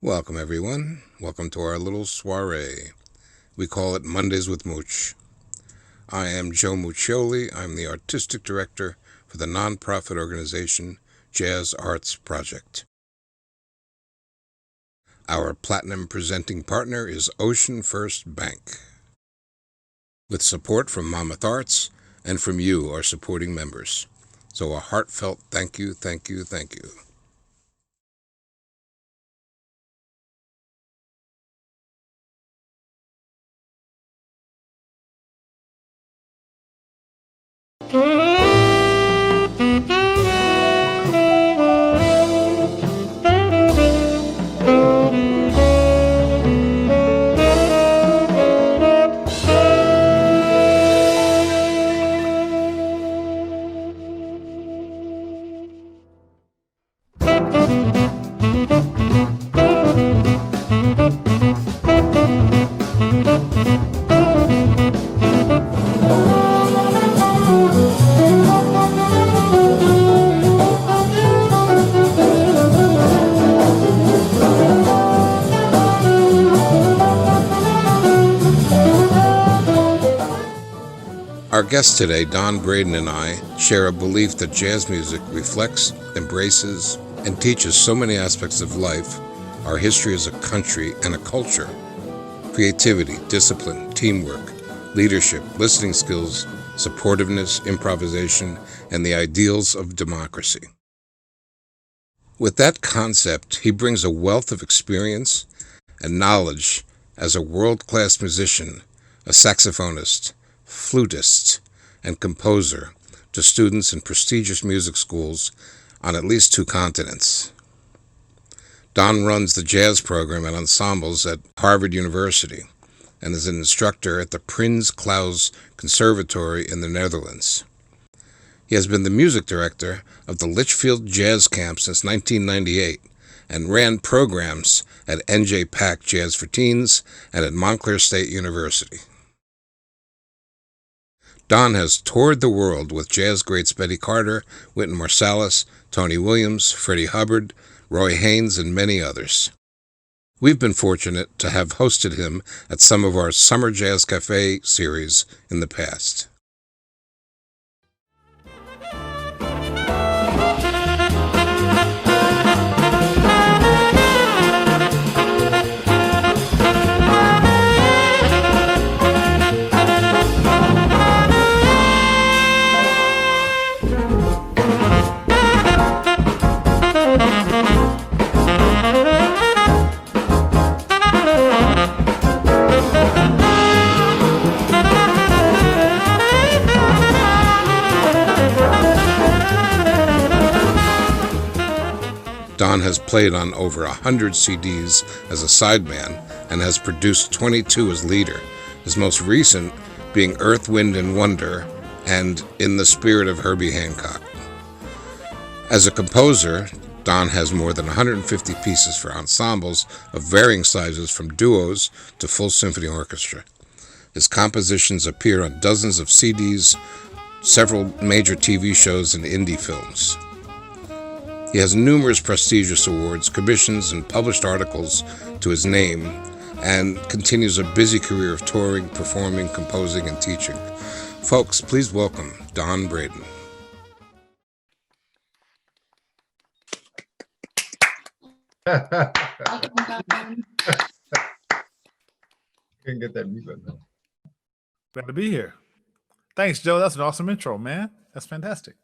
Welcome, everyone. Welcome to our little soiree. We call it Mondays with Mooch. I am Joe Muccioli. I'm the artistic director for the nonprofit organization Jazz Arts Project. Our platinum presenting partner is Ocean First Bank, with support from Monmouth Arts and from you, our supporting members. So a heartfelt thank you, thank you, thank you. Our guest today, Don Braden, and I share a belief that jazz music reflects, embraces, and teaches so many aspects of life, our history as a country and a culture. Creativity, discipline, teamwork, leadership, listening skills, supportiveness, improvisation, and the ideals of democracy. With that concept, he brings a wealth of experience and knowledge as a world-class musician, a saxophonist, flutist, and composer to students in prestigious music schools on at least 2 continents. Don runs the jazz program and ensembles at Harvard University and is an instructor at the Prins Claus Conservatory in the Netherlands. He has been the music director of the Litchfield Jazz Camp since 1998 and ran programs at NJ Pack Jazz for Teens and at Montclair State University. Don has toured the world with jazz greats Betty Carter, Wynton Marsalis, Tony Williams, Freddie Hubbard, Roy Haynes, and many others. We've been fortunate to have hosted him at some of our Summer Jazz Cafe series in the past. Don has played on over 100 CDs as a sideman and has produced 22 as leader, his most recent being Earth, Wind, and Wonder and In the Spirit of Herbie Hancock. As a composer, Don has more than 150 pieces for ensembles of varying sizes from duos to full symphony orchestra. His compositions appear on dozens of CDs, several major TV shows, and indie films. He has numerous prestigious awards, commissions, and published articles to his name, and continues a busy career of touring, performing, composing, and teaching. Folks, please welcome Don Braden. Couldn't get that mute button. Glad to be here. Thanks, Joe. That's an awesome intro, man. That's fantastic.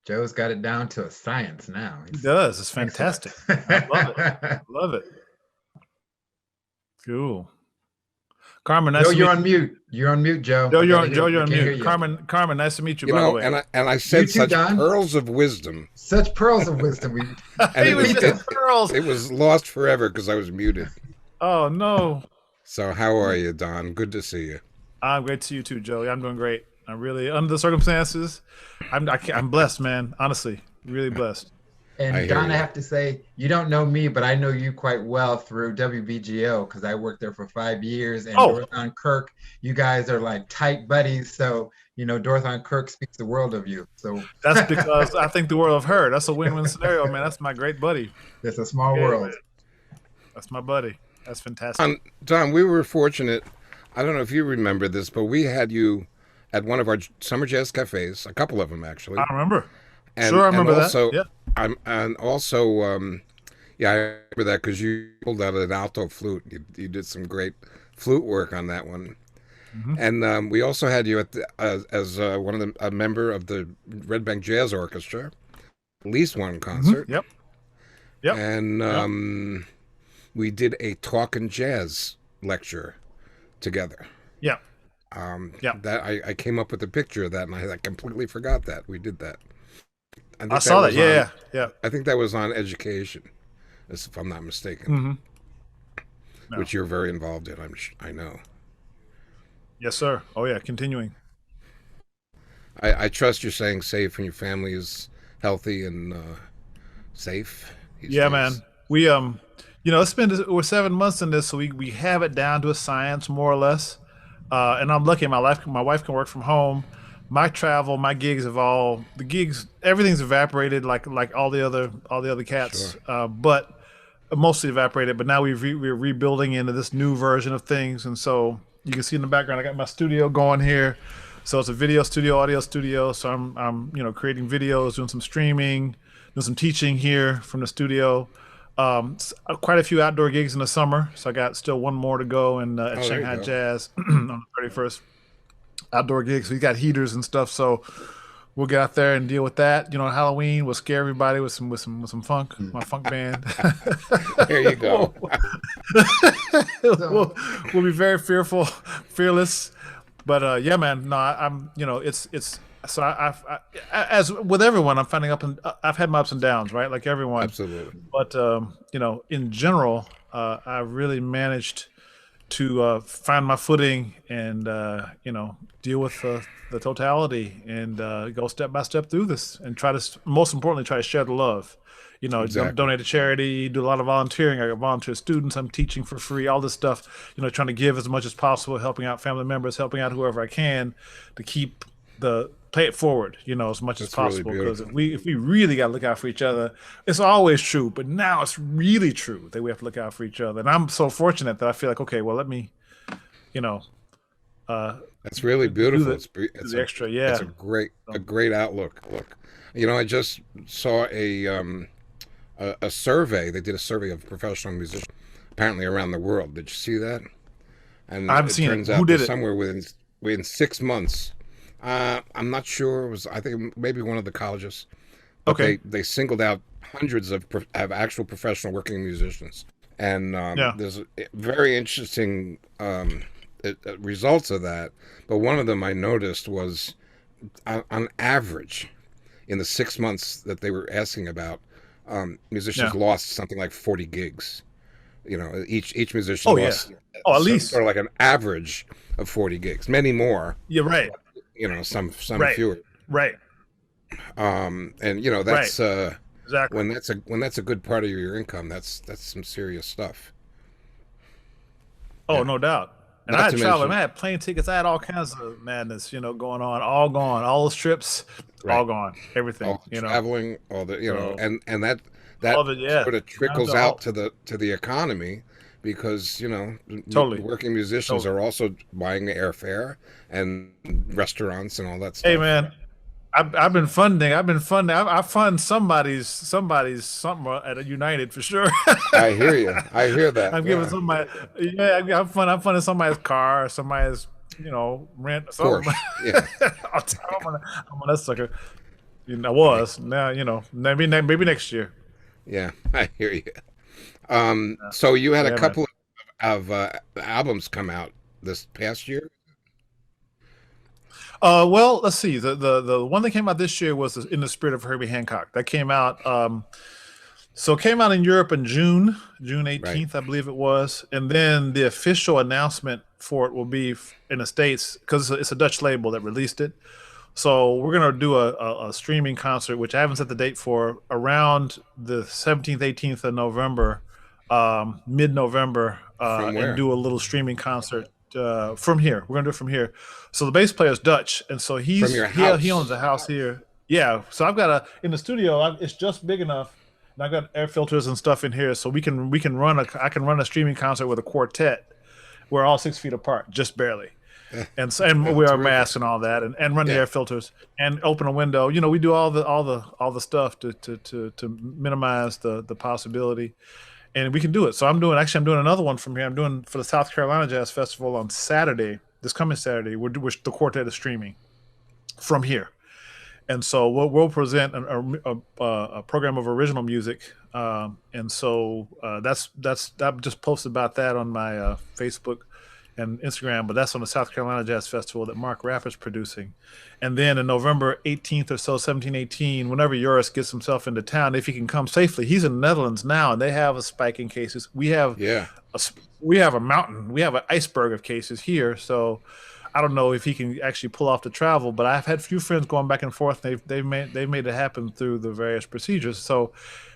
Joe's got it down to a science now. He does. It's fantastic. I love it. Love it. Cool. Carmen, nice Joe, to you're meet on mute. You're on mute, Joe. Joe, you're on mute. Carmen, nice to meet you, by the way. And I said You too, such Don. pearls of wisdom. Such pearls of wisdom. And He was just pearls. It was lost forever because I was muted. Oh, no. So how are you, Don? Good to see you. I'm great to see you too, Joe. Yeah, I'm doing great. I'm really, under the circumstances, I'm blessed, man. Honestly, really blessed. I And hear Don, I you. have to say, you don't know me, but I know you quite well through WBGO because I worked there for 5 years. And Oh, Dorothy Kirk, you guys are like tight buddies. So, Dorothy Kirk speaks the world of you. So that's because I think the world of her. That's a win-win scenario, man. That's my great buddy. it's a small Yeah, man. world. That's my buddy. That's fantastic. Don, we were fortunate. I don't know if you remember this, but we had you at one of our summer jazz cafes, a couple of them I actually, remember. Sure, and I and remember that. also, Yeah. and also, yeah, I remember that because you pulled out an alto flute. You did some great flute work on that one, Hmm. and we also had you at as one of a member of the Red Bank Jazz Orchestra, at least one Hmm. concert, Yep. Yep. and Yep. we did a talking jazz lecture together. Yep. Yep. That I came up with a picture of that, and I completely forgot that we did that. I I think that saw that. was Yeah. on. Yeah. Yeah. I think that was on education, if I'm not mistaken, Hmm. No. which you're very involved in. I know. Yes, sir. Oh yeah. Continuing. I trust you're staying safe and your family is healthy and safe these Yeah, days. man. We it's been we're 7 months in this, so we have it down to a science more or less. And I'm lucky. My wife can work from home. My travel, my gigs have all the gigs. Everything's evaporated, like all the other cats. Sure. But mostly evaporated. But now we're rebuilding into this new version of things, and so you can see in the background, I got my studio going here. So it's a video studio, audio studio. So I'm creating videos, doing some streaming, doing some teaching here from the studio. Quite a few outdoor gigs in the summer, so I got still one more to go in at Oh, there you Shanghai go. Jazz on the 31st. Outdoor gigs, we got heaters and stuff, so we'll get out there and deal with that. Halloween will scare everybody with some funk, my funk band. There you go. we'll, So, we'll we'll be very fearless. But yeah, man, no, I'm it's so as with everyone, I'm finding I've had my ups and downs, right, like everyone. Absolutely. But in general, I really managed to find my footing and deal with the totality and go step by step through this and most importantly, try to share the love. Exactly. Donate to charity, do a lot of volunteering. I got volunteer students. I'm teaching for free, all this stuff. Trying to give as much as possible, helping out family members, helping out whoever I can to keep the play it forward, as much as That's really possible. Because if beautiful. we really got to look out for each other, it's always true, but now it's really true that we have to look out for each other. And I'm so fortunate that I feel like, okay, well, let me, you know, uh, That's really do beautiful. the It's the a extra. it's Yeah. a So, great outlook. Look, I just saw a survey. They did a survey of professional musicians apparently around the world. Did you see that? And I haven't it seen it. turns Who out that did it? somewhere within 6 months, I'm not sure. It was, I think, maybe one of the colleges, but Okay. they singled out hundreds of actual professional working musicians, and Yeah. there's very interesting results of that. But one of them I noticed was on average in the 6 months that they were asking about, musicians Yeah. lost something like 40 gigs. Each musician Oh yeah. lost Oh, at sort least. of like an average of 40 gigs. Many more, Yeah. Right. some Right. fewer. Right. And Right. that's Exactly. when that's a good part of your income. That's some serious stuff. Oh, Yeah. no doubt. And I Not had to travel. I mention, had plane tickets. I had all kinds of madness, going on. All gone. All those trips, all right, gone. Everything. all the traveling, all the So and all that of it. Yeah. sort of Down trickles to out all. to the economy because Totally. working musicians Totally. are also buying airfare and restaurants and all that Hey, stuff. man. I've been funding. I've been funding. I fund somebody's something at a United for sure. I hear you. I hear that. I'm giving Yeah, of somebody. Yeah, I'm funding somebody's car, or somebody's rent, or something. course. Yeah, I'm on that sucker. I was now. Maybe next year. yeah. I hear you. So you had a Yeah, man. couple of albums come out this past year, Well, let's see. The one that came out this year was In the Spirit of Herbie Hancock. That came out. So it came out in Europe in June right? 18th, I believe it was, and then the official announcement for it will be in the States because it's a Dutch label that released it. So we're gonna do a streaming concert, which I haven't set the date for, around the 17th, 18th of November, mid-November, From and where? do a little streaming concert from here. We're gonna do it from here. So the bass player is Dutch, and so From your he owns a house? house here. Yeah. So I've got in the studio. It's just big enough, and I've got air filters and stuff in here, so we can run I can run a streaming concert with a quartet. We're all 6 feet apart, just barely, and we wear Terrific. masks and all that, and run the Yeah. air filters and open a window. We do all the stuff to minimize the possibility, and we can do it. So I'm doing another one from here. I'm doing for the South Carolina Jazz Festival on Saturday, this coming Saturday. Which the quartet is streaming from here, and so we'll present a program of original music, and so that's I just posted about that on my Facebook and Instagram, but that's on the South Carolina Jazz Festival that Mark Rapp is producing. And then in November 18th or so, 17, 18, whenever Joris gets himself into town, if he can come safely, he's in the Netherlands now, and they have a spike in cases. Yeah. We have a mountain, we have an iceberg of cases here, so I don't know if he can actually pull off the travel, but I've had a few friends going back and forth. They've made it happen through the various procedures. So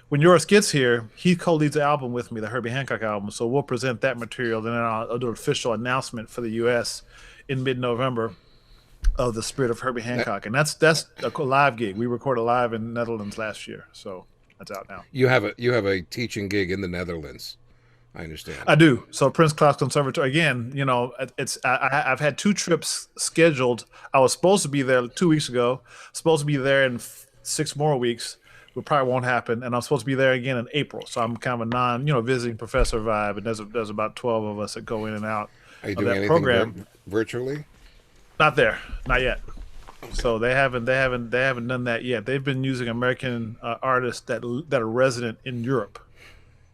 when Yoris gets here, he co-leads the album with me, the Herbie Hancock album. So we'll present that material, and then I'll do an official announcement for the U.S. in mid-November of the Spirit of Herbie Hancock, and that's a live gig. We recorded live in the Netherlands last year, so that's out now. You have a teaching gig in the Netherlands. I understand. I do. So Prince Claus Conservatory again. I've had 2 trips scheduled. I was supposed to be there 2 weeks ago. Supposed to be there in 6 more weeks. It probably won't happen. And I'm supposed to be there again in April. So I'm kind of a visiting professor vibe. And there's about 12 of us that go in and out Are you of doing that anything program. virtually? Not there, not yet. So they haven't done that yet. They've been using American artists that are resident in Europe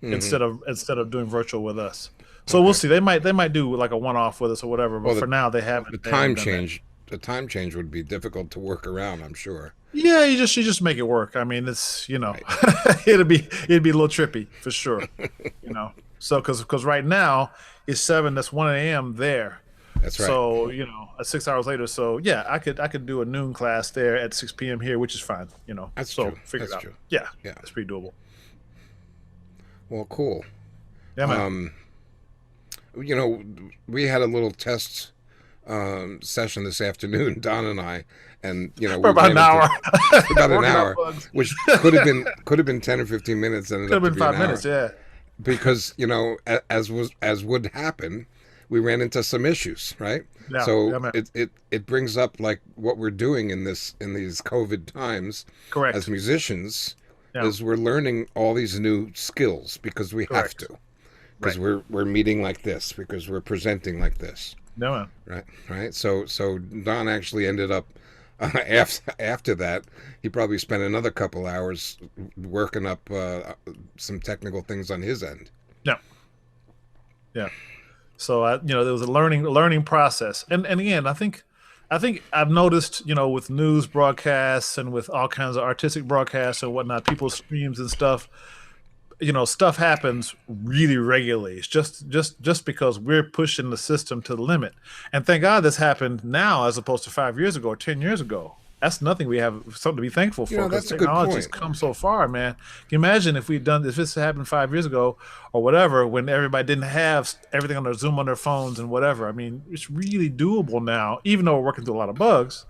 instead of doing virtual with us. So we'll see. They might do like a one-off with us or whatever. But Well, for now, they haven't. the they haven't time done that. change. The time change would be difficult to work around, I'm sure. Yeah, you just make it work. I mean, it's Right. it'd be a little trippy for sure. So because right now it's 7. That's 1 a.m. there. That's right. So 6 hours later. So yeah, I could do a noon class there at 6 p.m. here, which is fine. That's so true. figure it That's out. true. Yeah, Yeah. it's pretty doable. Well, cool. Yeah, man. We had a little test session this afternoon, Don and I, and we For about an ran hour. into about an Working out hour, bugs. which could have been 10 or 15 minutes, ended Could have up to been be an 5 minutes. hour. Yeah. Because as would happen, we ran into some issues, right? Yeah, So yeah, man. it brings up like what we're doing in these COVID times Correct. as musicians Yeah. is we're learning all these new skills because we have Correct. to, because we're meeting like this, because we're presenting like this, Yeah, man. right. So Don actually ended up after that, he probably spent another couple hours working up some technical things on his end. Yeah. Yeah. So there was a learning process, and again, I think I've noticed, with news broadcasts and with all kinds of artistic broadcasts and whatnot, people's streams and stuff, stuff happens really regularly. It's just because we're pushing the system to the limit, and thank God this happened now as opposed to 5 years ago or 10 years ago. That's nothing. We have something to be thankful for, because that's a good technology's point. come so far, man. Can you imagine if this happened 5 years ago or whatever, when everybody didn't have everything on their Zoom on their phones and whatever? I mean, it's really doable now, even though we're working through a lot of bugs.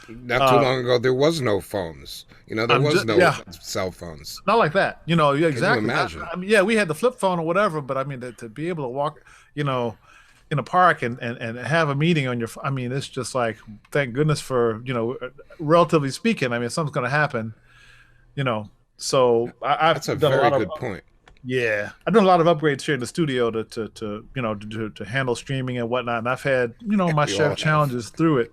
Not too long ago, there was no phones. There was no cell phones. Not like that, yeah, exactly. imagine? I mean, yeah, we had the flip phone or whatever, but I mean, to be able to walk, in a park and have a meeting on your, I mean, it's just like, thank goodness for, relatively speaking, I mean, something's going to happen, so I've That's a done very a lot good of, point. yeah, I've done a lot of upgrades here in the studio to handle streaming and whatnot, and I've had, my We all share of have. challenges through it.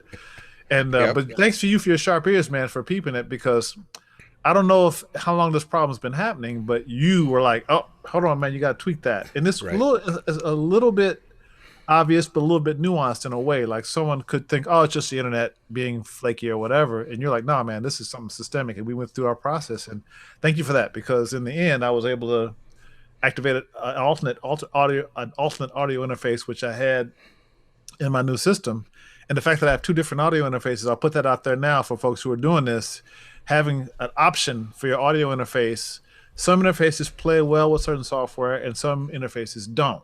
And Yep. but thanks to you for your sharp ears, man, for peeping it, because I don't know how long this problem's been happening, but you were like, "Oh, hold on, man, you got to tweak that." And this Right. is a little bit obvious, but a little bit nuanced in a way. Like someone could think, "Oh, it's just the internet being flaky or whatever," and you're like, "No, man, this is something systemic." And we went through our process, and thank you for that, because in the end, I was able to activate an alternate audio interface, which I had in my new system, And the fact that I have two different audio interfaces, I'll put that out there now for folks who are doing this, having an option for your audio interface. Some interfaces play well with certain software and some interfaces don't.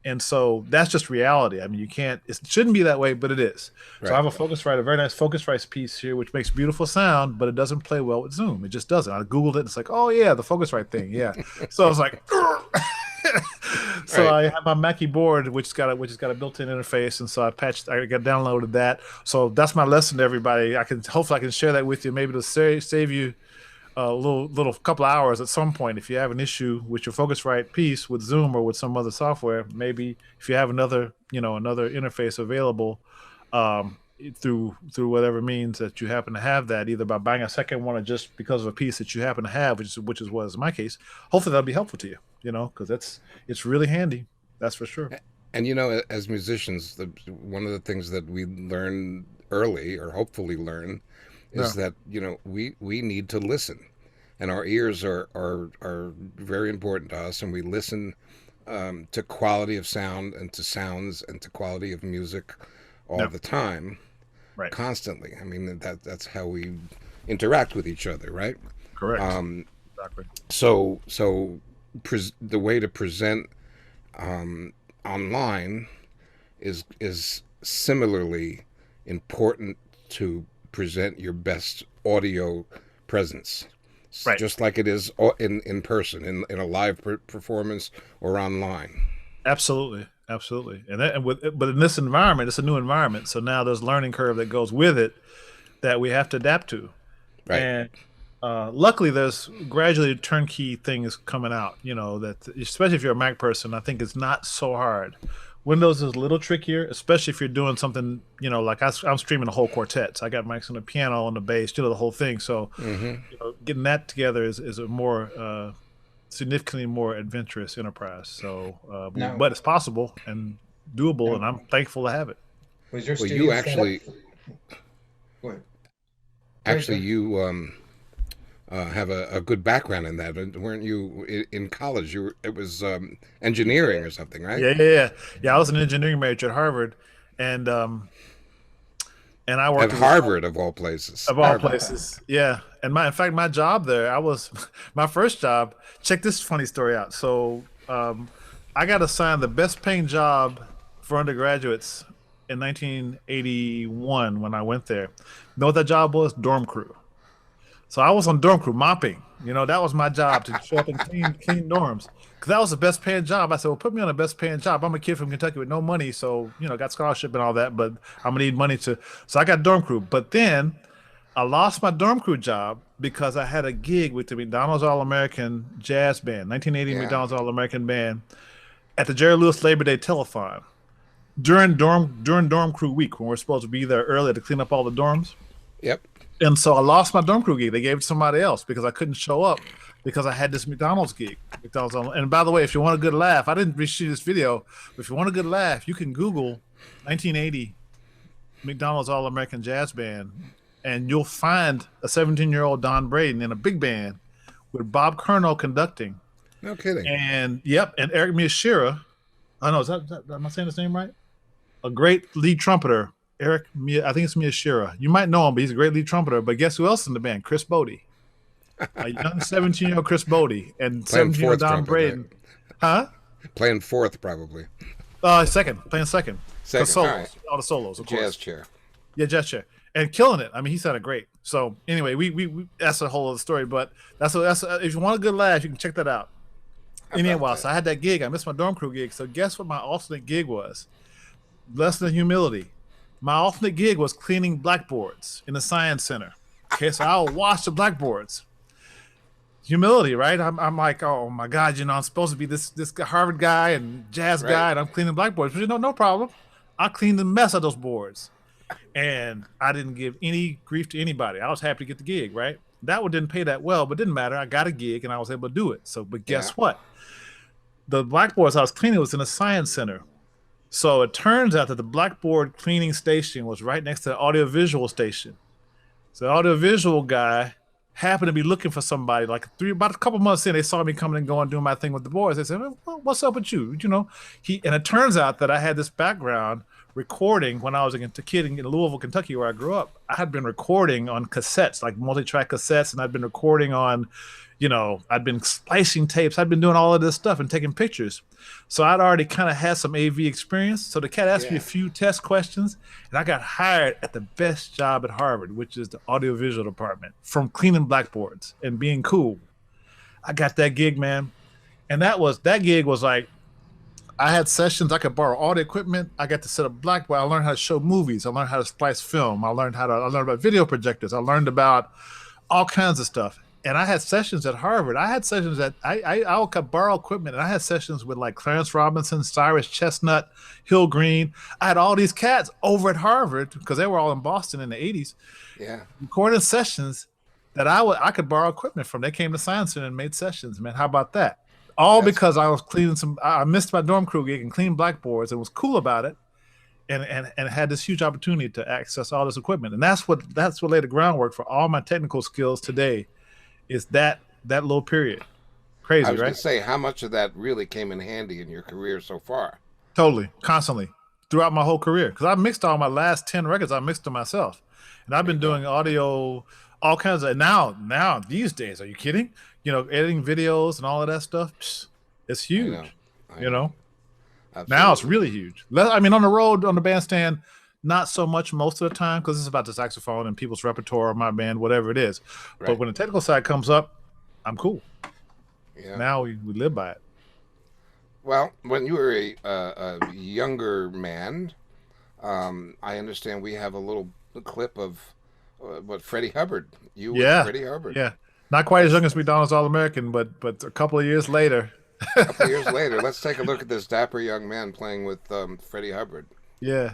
And so that's just reality. I mean, you can't, it shouldn't be that way, but it is. Right. So I have a Focusrite, a very nice Focusrite piece here, which makes beautiful sound, but it doesn't play well with Zoom. It just doesn't. I Googled it. And it's like, oh yeah, the Focusrite thing. Yeah. So I was like, so Right. I have my Mackie board, which has got a built-in downloaded, and so I downloaded that. So that's my lesson to everybody. Hopefully I can share that with you. Maybe it'll save you a little couple of hours at some point if you have an issue with your Focusrite piece with Zoom or with some other software. Maybe if you have another interface available through whatever means that you happen to have that, either by buying a second one or just because of a piece that you happen to have, which is what is my case. Hopefully that'll be helpful to you. Because it's really handy. That's for sure. And as musicians, one of the things that we learn early, or hopefully learn, is that we need to listen, and our ears are very important to us, and we listen to quality of sound and to sounds and to quality of music all the time, right? Constantly. I mean that's how we interact with each other, right? Correct. Exactly. So the way to present online is similarly important to present your best audio presence, right? Just like it is in person, in a live performance or online. Absolutely. But in this environment, it's a new environment, so now there's a learning curve that goes with it that we have to adapt to, right? And luckily, there's gradually turnkey things coming out. That especially if you're a Mac person, I think it's not so hard. Windows is a little trickier, especially if you're doing something, like I'm streaming a whole quartet. So I got mics on the piano, on the bass, the whole thing. So getting that together is a more significantly more adventurous enterprise. So, but it's possible and doable, and I'm thankful to have it. Was your studio actually you have a good background in that, weren't you? In college, it was engineering or something, right? Yeah. I was an engineering major at Harvard, and I worked at Harvard of all places. Of all places, yeah. And in fact, my job there, my first job. Check this funny story out. So, I got assigned the best paying job for undergraduates in 1981 when I went there. You know what that job was? Dorm crew. So I was on dorm crew mopping. That was my job, to show up and clean dorms. Because that was the best paying job. I said, well, put me on the best paying job. I'm a kid from Kentucky with no money. So, got scholarship and all that, but I'm going to need money so I got dorm crew. But then I lost my dorm crew job because I had a gig with the McDonald's All-American Jazz Band, 1980 McDonald's All-American Band, at the Jerry Lewis Labor Day Telethon during dorm crew week, when we're supposed to be there early to clean up all the dorms. Yep. And so I lost my dorm crew gig. They gave it to somebody else because I couldn't show up because I had this McDonald's gig. And by the way, if you want a good laugh, I didn't reshoot this video, but if you want a good laugh, you can Google 1980 McDonald's All-American Jazz Band, and you'll find a 17-year-old Don Braden in a big band with Bob Curnow conducting. No kidding. And Eric Miyashiro. I know, am I saying his name right? A great lead trumpeter. I think it's Miyashiro. You might know him, but he's a great lead trumpeter. But guess who else is in the band? Chris Bodie. A young 17-year-old Chris Bodie and 17-year-old Don Braden. Huh? Playing fourth, probably. Playing second. Second, solos, all the solos, of course. Jazz chair. Yeah, jazz chair. And killing it. I mean, he sounded great. So anyway, we that's a whole other story. But that's if you want a good laugh, you can check that out. Anyway, so I had that gig. I missed my dorm crew gig. So guess what my alternate gig was? Lesson of humility. My alternate gig was cleaning blackboards in the science center. Okay, so I'll wash the blackboards. Humility, right? I'm like, oh my God, I'm supposed to be this Harvard guy and jazz guy, and I'm cleaning blackboards. But no problem. I'll clean the mess of those boards. And I didn't give any grief to anybody. I was happy to get the gig, right? That one didn't pay that well, but didn't matter. I got a gig and I was able to do it. So, but guess what? The blackboards I was cleaning was in a science center. So it turns out that the blackboard cleaning station was right next to the audiovisual station. So the audiovisual guy happened to be looking for somebody about a couple months in. They saw me coming and going, doing my thing with the boys. They said, well, what's up with you? And it turns out that I had this background recording when I was a kid in Louisville, Kentucky, where I grew up. I had been recording on cassettes, like multi-track cassettes, and I'd been recording on, I'd been splicing tapes. I'd been doing all of this stuff and taking pictures. So I'd already kind of had some AV experience. So the cat asked me a few test questions, and I got hired at the best job at Harvard, which is the audiovisual department, from cleaning blackboards and being cool. I got that gig, man. And that gig was like, I had sessions. I could borrow all the equipment. I got to set up blackboard. I learned how to show movies. I learned how to splice film. I learned about video projectors. I learned about all kinds of stuff. And I had sessions at Harvard. I had sessions that I could borrow equipment, and I had sessions with like Clarence Robinson, Cyrus Chestnut, Hill Green. I had all these cats over at Harvard because they were all in Boston in the 80s. Yeah. Recording sessions that I could borrow equipment from. They came to Science Center and made sessions, man. How about that? All because I was cleaning I missed my dorm crew gig and cleaned blackboards and was cool about it, and had this huge opportunity to access all this equipment. And that's what laid the groundwork for all my technical skills today, is that little period. Crazy, right? I was going to say, how much of that really came in handy in your career so far? Totally, constantly, throughout my whole career. Because I mixed all my last 10 records, I mixed them myself. And I've been doing audio, all kinds of, now these days, are you kidding? Editing videos and all of that stuff, it's huge. I know. Absolutely. Now it's really huge. I mean, on the road, on the bandstand, not so much most of the time, because it's about the saxophone and people's repertoire or my band, whatever it is. Right. But when the technical side comes up, I'm cool. Yeah. Now we live by it. Well, when you were a younger man, I understand we have a little clip of Freddie Hubbard. You were Freddie Hubbard. Yeah. Not quite as young as McDonald's All-American, but a couple of years later. Let's take a look at this dapper young man playing with Freddie Hubbard. Yeah.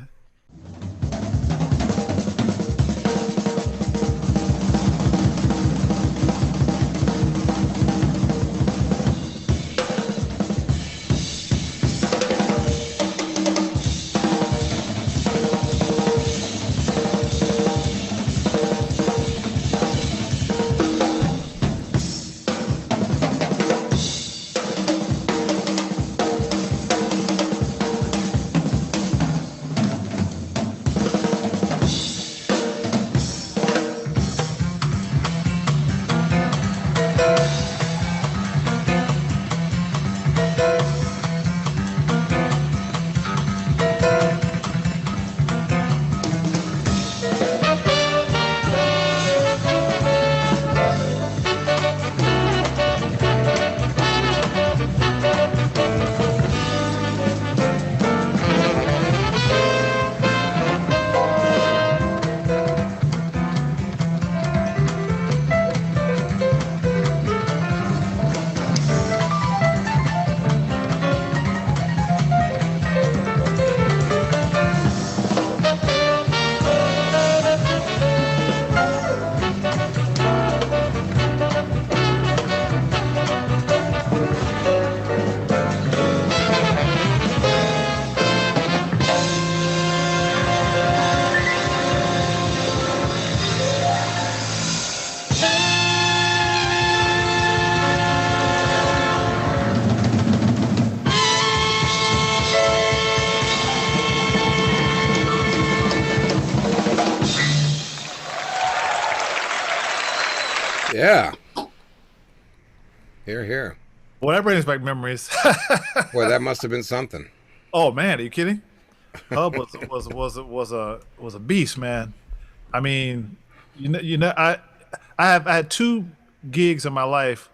Yeah. Here. Well, that brings back memories. Boy, that must have been something. Oh man, are you kidding? Hub was a beast, man. I mean, I had two gigs in my life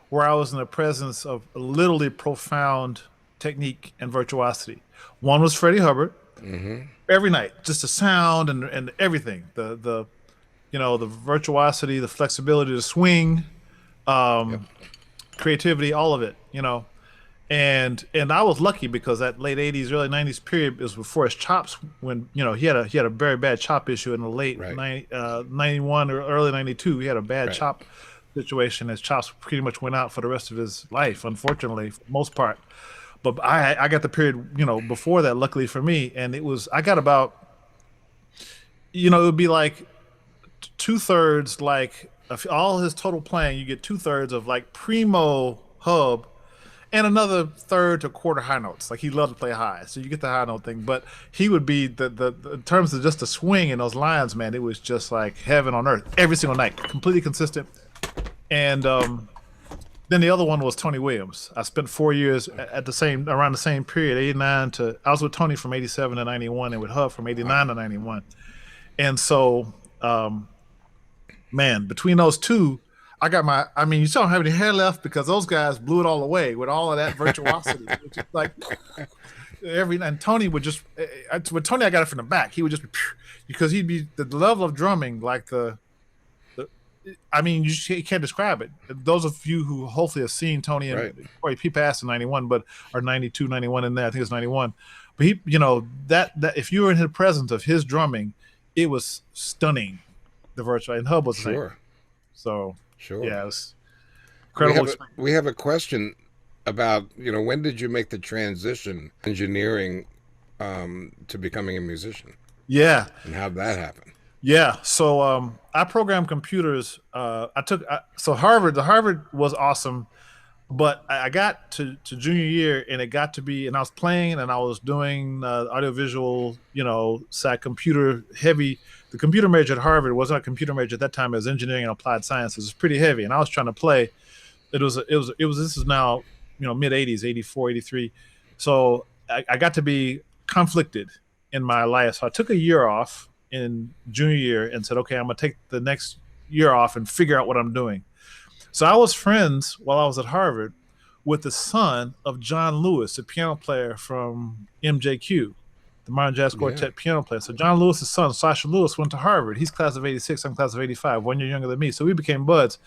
where I was in the presence of literally profound technique and virtuosity. One was Freddie Hubbard. Mm-hmm. Every night, just the sound and everything, the virtuosity, the flexibility, the swing, creativity, all of it, And I was lucky because that late 80s, early 90s period was before his chops, when he had a very bad chop issue in the late 91 or early 92. He had a bad chop situation. His chops pretty much went out for the rest of his life, unfortunately, for the most part. But I got the period, before that, luckily for me, and I got about, it would be like 2/3, like all his total playing, you get 2/3 of like primo Hub, and another third to quarter high notes. Like he loved to play high, so you get the high note thing. But he would be the in terms of just the swing in those lines, man. It was just like heaven on earth every single night, completely consistent. And then the other one was Tony Williams. I spent 4 years at the same around the same period, 89 to I was with Tony from 87 to 91, and with Hub from 89 to 91. And so, man, between those two, I got my. I mean, you don't have any hair left because those guys blew it all away with all of that virtuosity. Which is like and Tony would just with Tony, I got it from the back. He would just because he'd be the level of drumming like the I mean, you can't describe it. Those of you who hopefully have seen Tony and he passed in 91, but or 92, 91 in there. I think it's 91. But he, that if you were in the presence of his drumming, it was stunning. The virtual and Hub was the same. So yeah, it was incredible. We have a question about when did you make the transition engineering to becoming a musician? Yeah, and how'd that happen? Yeah, so I programmed computers. So Harvard. The Harvard was awesome, but I got to junior year, and it got to be, and I was playing, and I was doing audiovisual, computer heavy. The computer major at Harvard wasn't a computer major at that time; it was engineering and applied sciences. It's pretty heavy, and I was trying to play. This is now mid 80s, 84, 83. So I got to be conflicted in my life. So I took a year off in junior year and said, okay, I'm gonna take the next year off and figure out what I'm doing. So I was friends while I was at Harvard with the son of John Lewis, a piano player from MJQ, the Modern Jazz Quartet piano player. So John Lewis's son, Sasha Lewis, went to Harvard. He's class of 86, I'm class of 85, 1 year younger than me. So we became buds.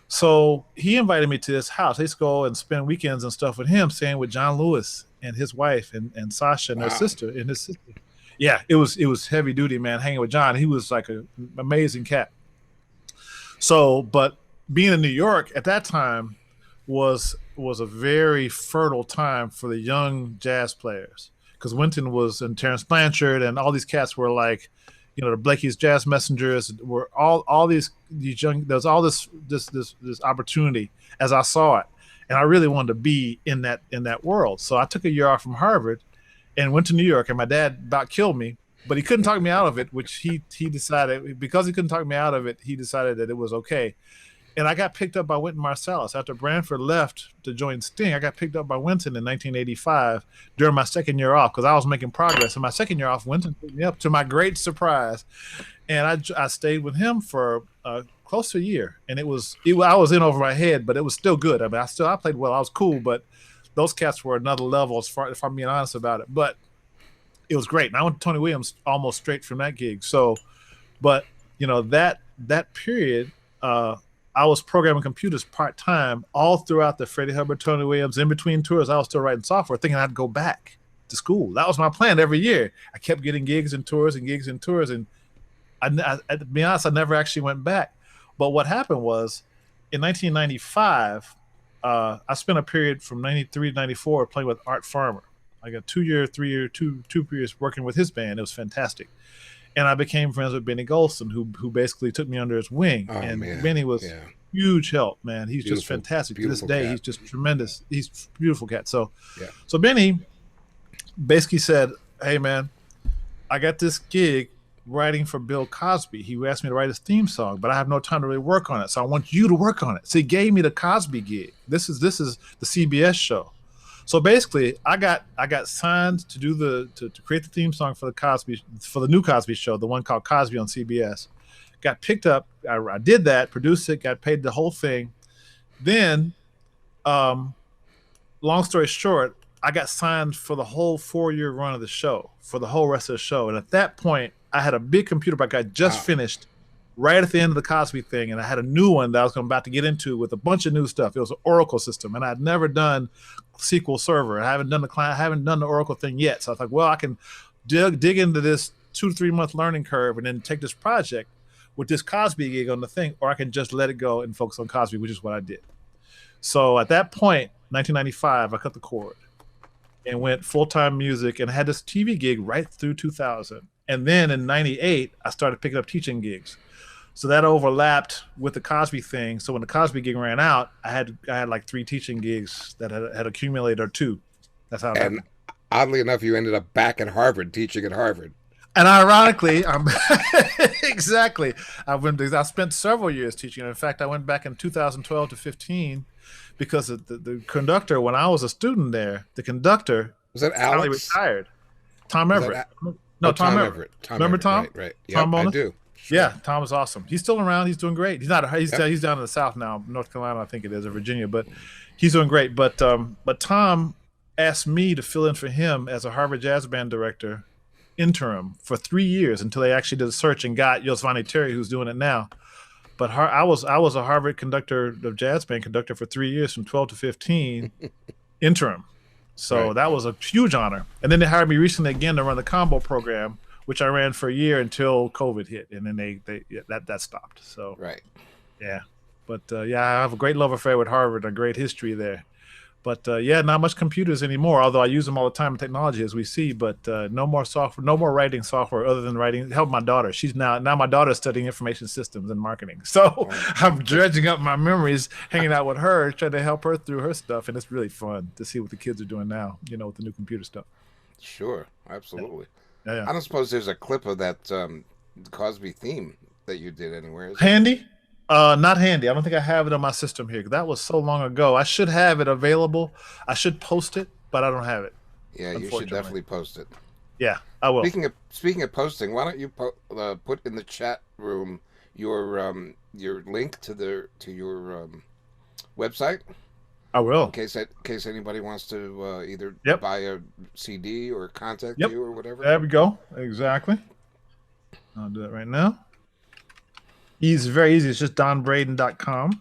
So he invited me to his house. I used to go and spend weekends and stuff with him, staying with John Lewis and his wife and Sasha and their sister and his sister. Yeah, it was heavy duty, man, hanging with John. He was like an amazing cat. So, but being in New York at that time was a very fertile time for the young jazz players, because Wynton was and Terrence Blanchard and all these cats were like, the Blakey's Jazz Messengers were all these young. There was all this opportunity as I saw it, and I really wanted to be in that world. So I took a year off from Harvard and went to New York, and my dad about killed me, but he couldn't talk me out of it, which he decided, because he couldn't talk me out of it, he decided that it was okay. And I got picked up by Wynton Marsalis. After Branford left to join Sting, I got picked up by Wynton in 1985 during my second year off, because I was making progress. And my second year off, Wynton picked me up to my great surprise. And I stayed with him for close to a year. And I was in over my head, but it was still good. I mean, I played well. I was cool, but those cats were another level if I'm being honest about it. But it was great. And I went to Tony Williams almost straight from that gig. So, but that period, I was programming computers part-time all throughout the Freddie Hubbard, Tony Williams. In between tours, I was still writing software, thinking I'd go back to school. That was my plan every year. I kept getting gigs and tours. And to be honest, I never actually went back. But what happened was, in 1995, I spent a period from 93 to 94 playing with Art Farmer. I got 2 year, 3 year, two years working with his band. It was fantastic. And I became friends with Benny Golston, who basically took me under his wing. Benny was huge help, man. He's just fantastic. To this day, he's just tremendous. He's a beautiful cat. So Benny basically said, hey, man, I got this gig writing for Bill Cosby. He asked me to write his theme song, but I have no time to really work on it. So I want you to work on it. So he gave me the Cosby gig. This is the CBS show. So basically, I got signed to do to create the theme song for the new Cosby show, the one called Cosby on CBS. Got picked up. I did that, produced it, got paid the whole thing. Then, long story short, I got signed for the whole 4-year run of the show, for the whole rest of the show. And at that point, I had a big computer project I just finished right at the end of the Cosby thing, and I had a new one that I was about to get into with a bunch of new stuff. It was an Oracle system, and I'd never done SQL Server. I haven't done the Oracle thing yet. So I was like, well, I can dig into this 2 to 3 month learning curve and then take this project with this Cosby gig on the thing, or I can just let it go and focus on Cosby, which is what I did. So at that point, 1995, I cut the cord and went full-time music and had this TV gig right through 2000. And then in 98, I started picking up teaching gigs. So that overlapped with the Cosby thing. So when the Cosby gig ran out, I had like 3 teaching gigs that had accumulated, or 2. That's how it And happened. oddly enough, you ended up back at Harvard teaching at Harvard. And ironically, I'm exactly. I spent several years teaching. In fact, I went back in 2012 to 15 because the conductor, when I was a student there, the conductor Was that finally Alex? retired. Tom Was Everett. that No, oh, Tom Everett. Tom Remember Everett. Tom? Right, right. Tom Yep, I Bonus? do. Sure. Yeah, Tom is awesome. He's still around. He's doing great. He's not. He's Yep. he's down in the South now, North Carolina, I think it is, or Virginia. But he's doing great. But Tom asked me to fill in for him as a Harvard Jazz Band director, interim, for 3 years until they actually did a search and got Yosvani Terry, who's doing it now. But I was a Harvard conductor of jazz band conductor for 3 years, from 12 to 15, interim. So Right. that was a huge honor. And then they hired me recently again to run the combo program, which I ran for a year until COVID hit, and then that stopped. So Right. yeah, but yeah, I have a great love affair with Harvard, a great history there. But yeah, not much computers anymore. Although I use them all the time in technology, as we see. But no more software, no more writing software other than writing. Help my daughter. She's now my daughter's studying information systems and marketing. So I'm dredging up my memories, hanging out with her, trying to help her through her stuff, and it's really fun to see what the kids are doing now. You know, with the new computer stuff. Sure. Absolutely. Yeah. I don't suppose there's a clip of that Cosby theme that you did anywhere. Is there? Handy? Not handy. I don't think I have it on my system here. That was so long ago. I should have it available. I should post it, but I don't have it. Yeah, you should definitely post it. Yeah, I will. Speaking of posting, why don't you put in the chat room your link to your website? I will. In case anybody wants to either Yep. buy a CD or contact Yep. you or whatever. There we go. Exactly. I'll do that right now. Very easy. It's just donbraden.com.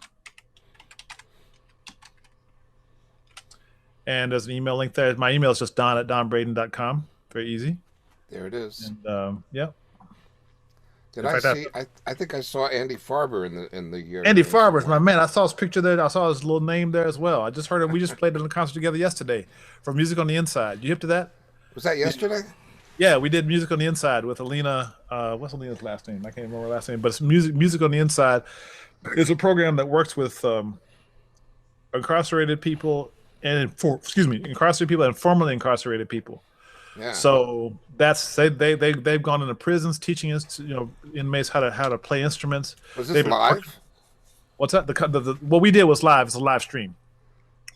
And there's an email link there. My email is just don@donbraden.com. Very easy. There it is. And yeah. Did in I fact, see? I think I saw Andy Farber in the Andy Farber's my man. I saw his picture there. I saw his little name there as well. I just heard him. We just played it in a concert together yesterday for Music on the Inside. You hip to that? Was that yesterday? Yeah, we did Music on the Inside with Alina. What's Alina's last name? I can't remember her last name, but it's Music on the Inside. It's a program that works with incarcerated people incarcerated people and formerly incarcerated people. Yeah. So they've gone into prisons teaching us, inmates how to play instruments. Was this live? What's that? What we did was live. It's a live stream.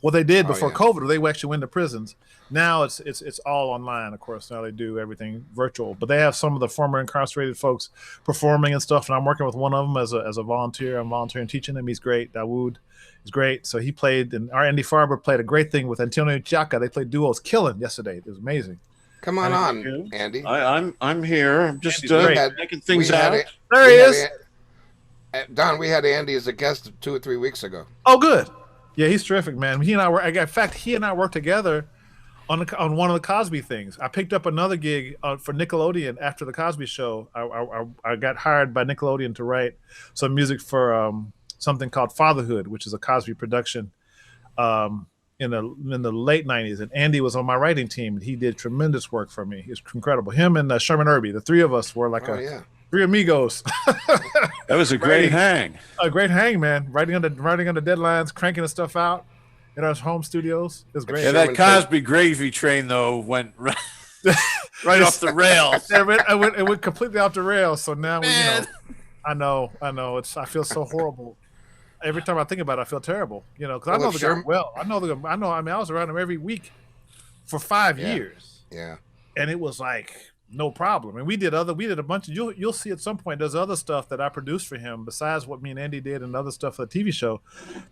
What they did before yeah. COVID, they actually went to prisons. Now it's all online, of course. Now they do everything virtual, but they have some of the former incarcerated folks performing and stuff. And I'm working with one of them as a volunteer. I'm volunteering teaching him. He's great. Dawood is great. So he played, and our Andy Farber played a great thing with Antonio Chaka. They played duos, killing yesterday. It was amazing. Come on, Andy. I'm here. I'm just making things we had out. There he is. Don, we had Andy as a guest 2 or 3 weeks ago. Oh, good. Yeah, he's terrific, man. He and I worked together on one of the Cosby things. I picked up another gig for Nickelodeon after the Cosby show. I got hired by Nickelodeon to write some music for something called Fatherhood, which is a Cosby production in the late 90s. And Andy was on my writing team, and he did tremendous work for me. It's incredible. Him and Sherman Irby, the three of us were like three amigos. That was a great hang. A great hang, man. Writing under deadlines, cranking the stuff out in our home studios. It was great. Yeah, that Cosby gravy train though went right off the rails. It went completely off the rails. So now I know. I feel so horrible. Every time I think about it, I feel terrible. Because I know the guy well. I mean, I was around him every week for 5 years. Yeah. And it was like no problem. And we did a bunch of, you'll see at some point, there's other stuff that I produced for him besides what me and Andy did and other stuff for the TV show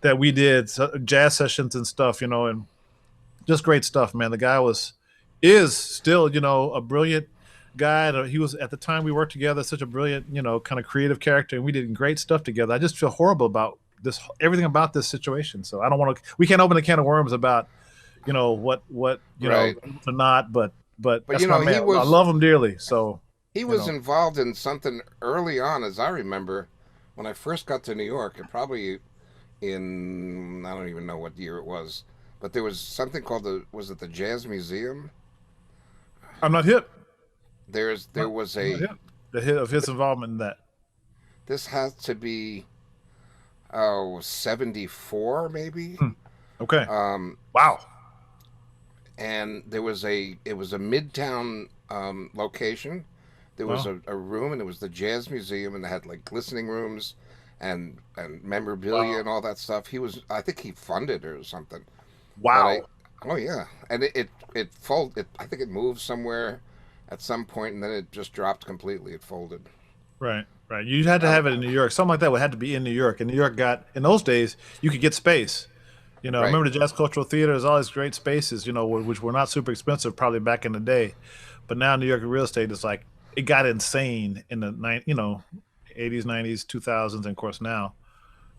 that we did, jazz sessions and stuff, and just great stuff, man. The guy is still, a brilliant guy. He was, at the time we worked together, such a brilliant, kind of creative character, and we did great stuff together. I just feel horrible about everything about this situation. So I don't want to, we can't open a can of worms about, what right. or not, but that's my man. I love him dearly. So he was involved in something early on, as I remember, when I first got to New York, and probably in, I don't even know what year it was, but there was something called was it the Jazz Museum? I'm not hip. There was the hit of his involvement in that. This has to be 74 maybe. Okay. Um, Wow. and it was a midtown location. There was Wow. a room, and it was the jazz museum, and they had like listening rooms and memorabilia Wow. and all that stuff. I think he funded it or something. But Wow. oh yeah, and it folded. I think it moved somewhere at some point, and then it just dropped completely. It folded. Right. Right. You had to Um, have it in New York. Something like that would have to be in New York. And New York got in those days you could get space. You know, right. remember the Jazz Cultural Theater? There's all these great spaces, you know, which were not super expensive probably back in the day. But now New York real estate is like it got insane in the 80s, 90s, 2000s, and of course now.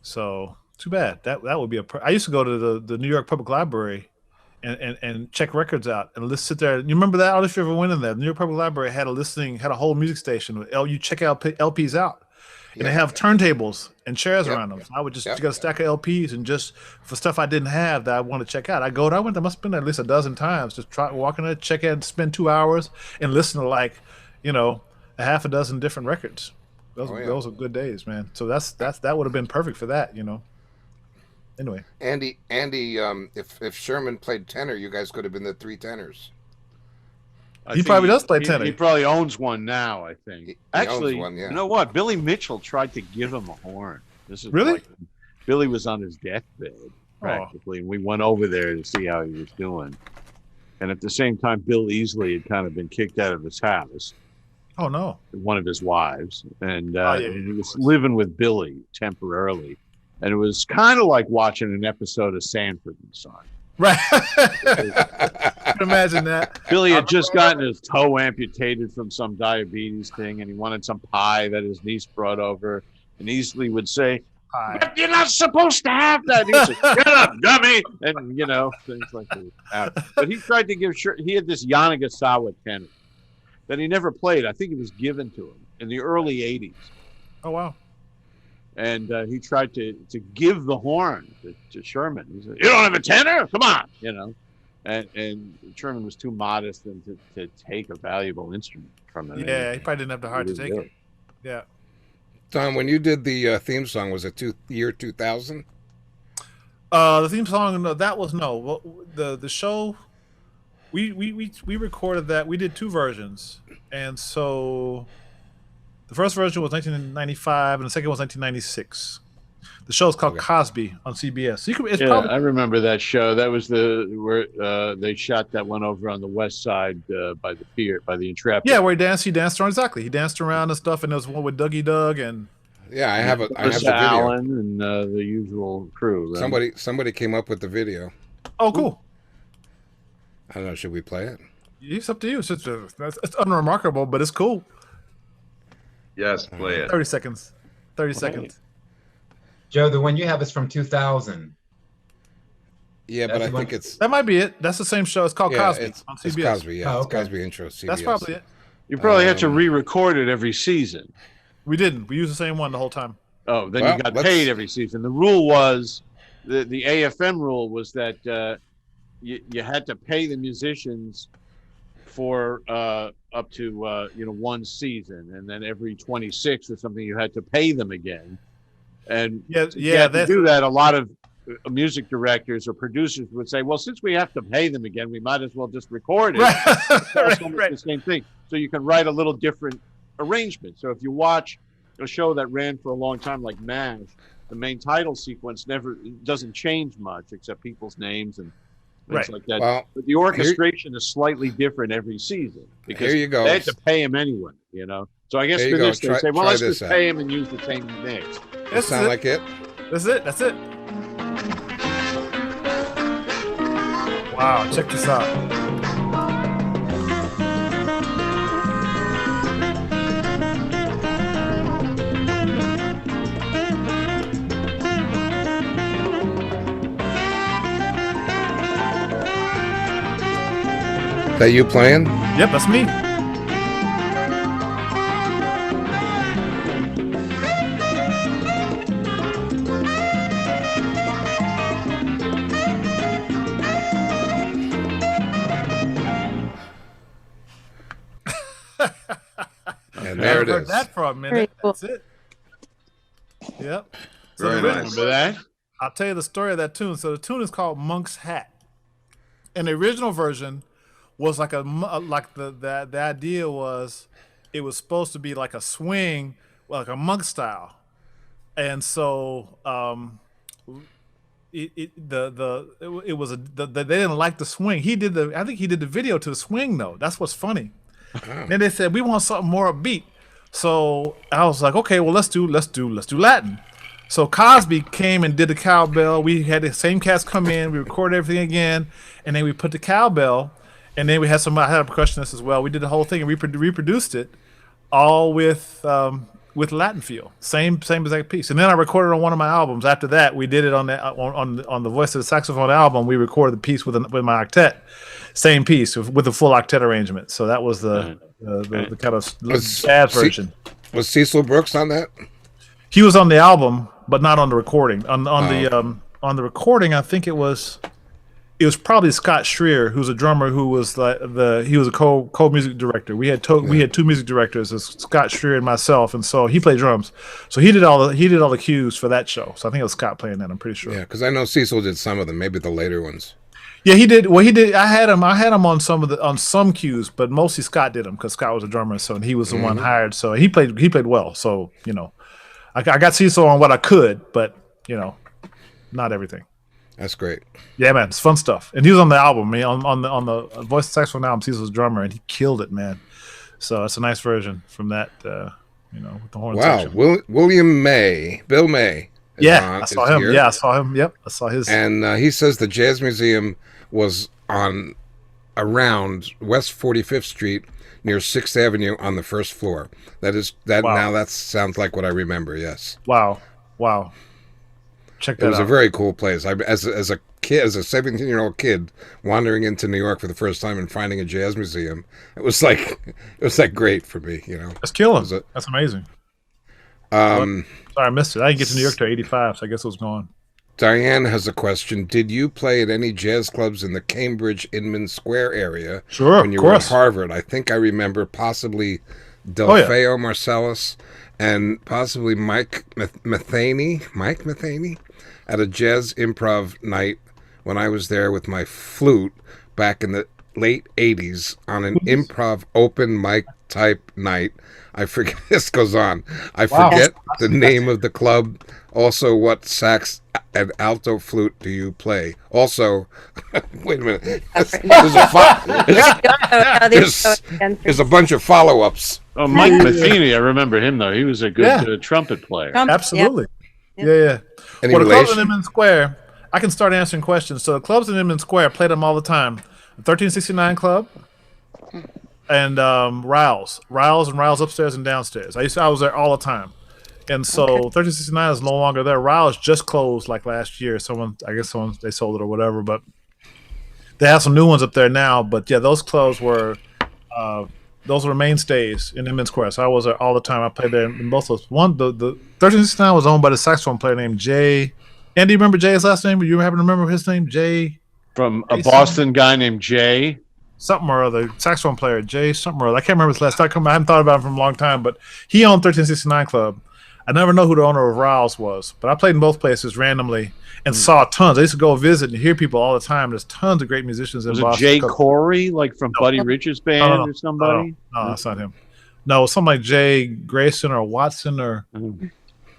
So too bad. That would be I used to go to the New York Public Library and check records out and let's sit there. You remember that? I don't know if you ever went in there. The New York Public Library had a whole music station with you check out LPs out. And they Yep. have turntables and chairs Yep. around them. So I would just Yep. get a stack of LPs and just for stuff I didn't have that I want to check out. I went there, must have been at least a dozen times. Just try walking there, check in, spend 2 hours and listen to like, a half a dozen different records. Those Oh yeah. those are good days, man. So that would have been perfect for that. Anyway. Andy, if Sherman played tenor, you guys could have been the three tenors. I He think probably does play tenor. He probably owns one now, I think. He Actually, owns one, yeah. you know what? Billy Mitchell tried to give him a horn. This is Really? like Billy was on his deathbed, practically. And we went over there to see how he was doing. And at the same time, Bill Easley had kind of been kicked out of his house, Oh no. one of his wives. And Yeah, and he of was course. living with Billy temporarily. And it was kind of like watching an episode of Sanford and Son. Right. I can imagine that. Billy had just gotten his toe amputated from some diabetes thing, and he wanted some pie that his niece brought over. And Easley would say, Hi. "But you're not supposed to have that." And he would say, "Shut up, dummy!" And things like that. But he tried to he had this Yanagasawa tenor that he never played. I think it was given to him in the early '80s, Oh wow. and he tried to give the horn to Sherman. He said, "You don't have a tenor? Come on!" And Sherman was too modest and to take a valuable instrument from him. Yeah, he probably didn't have the heart to He take didn't it. Yeah. Tom, when you did the theme song, was it year 2000? The theme song, no, that was no. Well, the show, we recorded that. We did two versions, and so the first version was 1995, and the second was 1996. The show is called Okay. Cosby on CBS. So it's Yeah, probably I remember that show. That was where they shot that one over on the west side by the pier, by the Intrepid. where he danced around exactly. He danced around and stuff, and there was one with Dougie Doug and Yeah, I have the Melissa video. Allen and the usual crew. Right? Somebody came up with the video. oh, cool. I don't know. Should we play it? It's up to you. It's unremarkable, but it's cool. Yes, play it. 30 seconds. 30 Okay. seconds. Joe, the one you have is from 2000. Yeah, That's but I the one- think it's That might be it. That's the same show. It's called Cosby It's, on it's CBS. Cosby. Yeah, Oh, it's okay. Cosby intro. CBS. That's probably it. You probably had to Um, re-record it every season. We didn't. We used the same one the whole time. Oh, then Well, you got let's- paid every season. The rule was the AFM rule was that you had to pay the musicians for up to one season, and then every 26 or something you had to pay them again. And Yeah, to do that, a lot of music directors or producers would say, well, since we have to pay them again, we might as well just record it. It's almost right. the same thing. So you can write a little different arrangement. So if you watch a show that ran for a long time like MASH, the main title sequence doesn't change much except people's names and things Right. like that. Well, But the orchestration is slightly different every season because Here you go. they had to pay him anyway, So I guess There for you go. this, they Try- say, well, try let's this just out. pay him and use the same mix. Does it That's sound it. like it? That's it. That's it. Wow, check this out. That you playing? Yep, that's me. And there it Heard is. that for a minute. Very cool. That's it. Yep. So Very the nice. Remember that? I'll tell you the story of that tune. So the tune is called Monk's Hat, and the original version was like the idea was it was supposed to be like a swing, like a monk style, and so it was they didn't like the swing. I think he did the video to the swing though. That's what's funny. Then they said we want something more upbeat. So I was like, okay, well let's do Latin. So Cosby came and did the cowbell. We had the same cast come in. We recorded everything again, and then we put the cowbell, and then we had I had a percussionist as well. We did the whole thing and reproduced it, all with Latin feel, same exact piece. And then I recorded on one of my albums. After that, we did it on the Voice of the Saxophone album. We recorded the piece with my octet, same piece with the full octet arrangement. So that was the kind of jazz version. Was Cecil Brooks on that? He was on the album, but not on the recording. On the recording, I think it was probably Scott Schreer, who's a drummer who was he was a co-music director. We had two music directors, Scott Schreer and myself, and so he played drums. So he did all the cues for that show. So I think it was Scott playing that. I'm pretty sure. Yeah, because I know Cecil did some of them, maybe the later ones. Yeah, he did. Well, he did. I had him on some cues, but mostly Scott did them because Scott was a drummer, so and he was the one hired. So he played well. So I got Cecil on what I could, but not everything. That's great. Yeah, man, it's fun stuff. And he was on the album, on the Voice of Saxophone album. Cecil's drummer, and he killed it, man. So it's a nice version from that, with the horn section. Wow, Bill May. I saw him. Here. Yeah, I saw him. Yep, I saw his. And he says the Jazz Museum was around West 45th Street near 6th Avenue on the first floor. Wow. Now that sounds like what I remember. Yes. Wow. Check that out. It was a very cool place. As a 17-year-old kid wandering into New York for the first time and finding a jazz museum, it was like great for me. That's killing. That's amazing. Sorry, I missed it. I didn't get to New York till '85, so I guess it was gone. Diane has a question. Did you play at any jazz clubs in the Cambridge Inman Square area? Sure, when you were at Harvard? I think I remember possibly Delfeo Marcellus and possibly Mike Matheny at a jazz improv night when I was there with my flute back in the late 80s on an improv open mic type night. I forget, this goes on. I forget the name of the club. Also, what sax and alto flute do you play? Also, wait a minute. There's a bunch of follow-ups. Oh, Mike Matheny, I remember him though. He was a good trumpet player. Absolutely. Yeah. Any the clubs relation? in Inman Square, I can start answering questions. So the clubs in Inman Square, I played them all the time. The 1369 Club and Riles and Riles upstairs and downstairs. I was there all the time. And so 1369 is no longer there. Riles just closed like last year. They sold it or whatever, but they have some new ones up there now. But yeah, those clubs were mainstays in Inman Square. So I was there all the time. I played there in both those. One, the 1369 was owned by the saxophone player named Jay. And do you remember Jay's last name? Do you happen to remember his name? Jay? From a Boston guy named Jay. Something or other. Saxophone player, Jay something or other. I can't remember his last name. I haven't thought about him from a long time, but he owned 1369 Club. I never know who the owner of Riles was, but I played in both places randomly and saw tons. I used to go visit and hear people all the time. There's tons of great musicians in Boston. Was it Jay Corey, like from Buddy Rich's band or somebody? No, that's not him. No, something like Jay Grayson or Watson or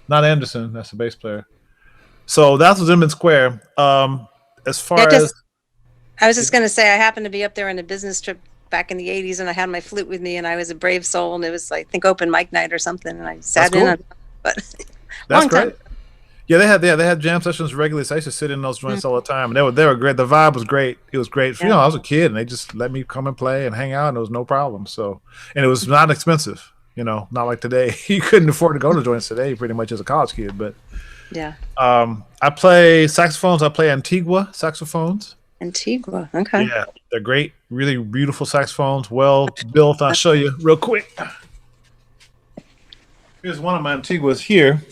not Anderson. That's the bass player. So that was Inman Square. As far as I was just going to say, I happened to be up there on a business trip back in the 80s, and I had my flute with me, and I was a brave soul, and it was, I think, open mic night or something, and I sat in on it. But that's great. Yeah, they had jam sessions regularly. So I used to sit in those joints all the time, and they were great. The vibe was great. It was great. I was a kid, and they just let me come and play and hang out, and it was no problem. So, and it was not expensive. Not like today. You couldn't afford to go to joints today, pretty much as a college kid. But yeah, I play saxophones. I play Antigua saxophones. Antigua, okay. Yeah, they're great, really beautiful saxophones, well built. I'll show you real quick. Here's one of my Antiguas here.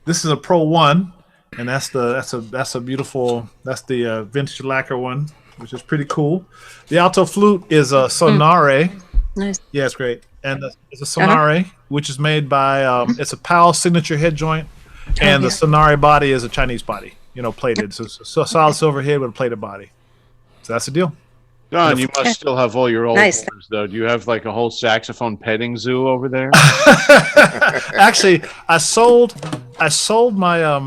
This is a Pro 1, and that's a beautiful, that's the vintage lacquer one, which is pretty cool. The alto flute is a Sonare. Nice. Yeah, it's great. And it's a Sonare, which is made by it's a Powell signature head joint And yeah. the Sonari body is a Chinese body, plated. So solid silver head with a plated body. So that's the deal. Don, you must still have all your old Nice. horns, though. Do you have like a whole saxophone petting zoo over there? Actually, I sold my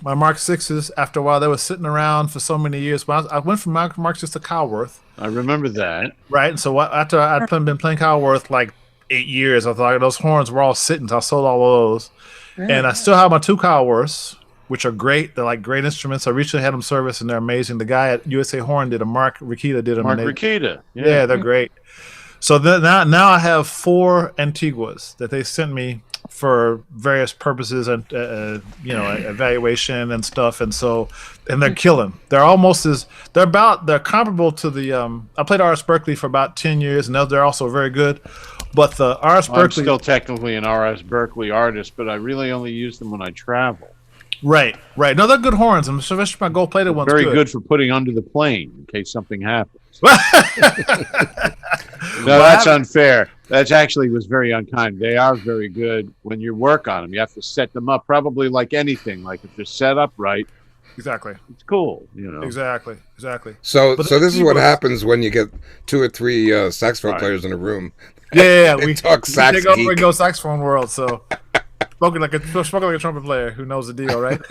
my Mark Sixes after a while. They were sitting around for so many years. But I went from Mark Six to Cowworth, I remember that. right? And so after I'd been playing Cowworth like 8 years, I thought those horns were all sitting. So I sold all of those, and I still have my 2 Cowworths, which are great. They're like great instruments. I recently had them serviced, and they're amazing. The guy at USA Horn did a Mark Rikita did them. Mark and Rikita. yeah, they're great. So now I have 4 Antiguas that they sent me for various purposes and evaluation and stuff, and they're killing. They're they're comparable to the I played RS Berkeley for about 10 years, and they're also very good. But the RS I'm Berkeley, still technically an RS Berkeley artist, but I really only use them when I travel. right. No, they're good horns, and especially my gold plated ones. Very good for putting under the plane in case something happens. No, that's unfair. That actually was very unkind. They are very good when you work on them. You have to set them up, probably like anything. Like if they're set up right, Exactly. it's cool. Exactly. So But this is what keyboards- happens when you get 2 or 3 saxophone players in a room. Yeah. They We talk sax take over geek. and go saxophone world. So spoken like a trumpet player who knows the deal, right?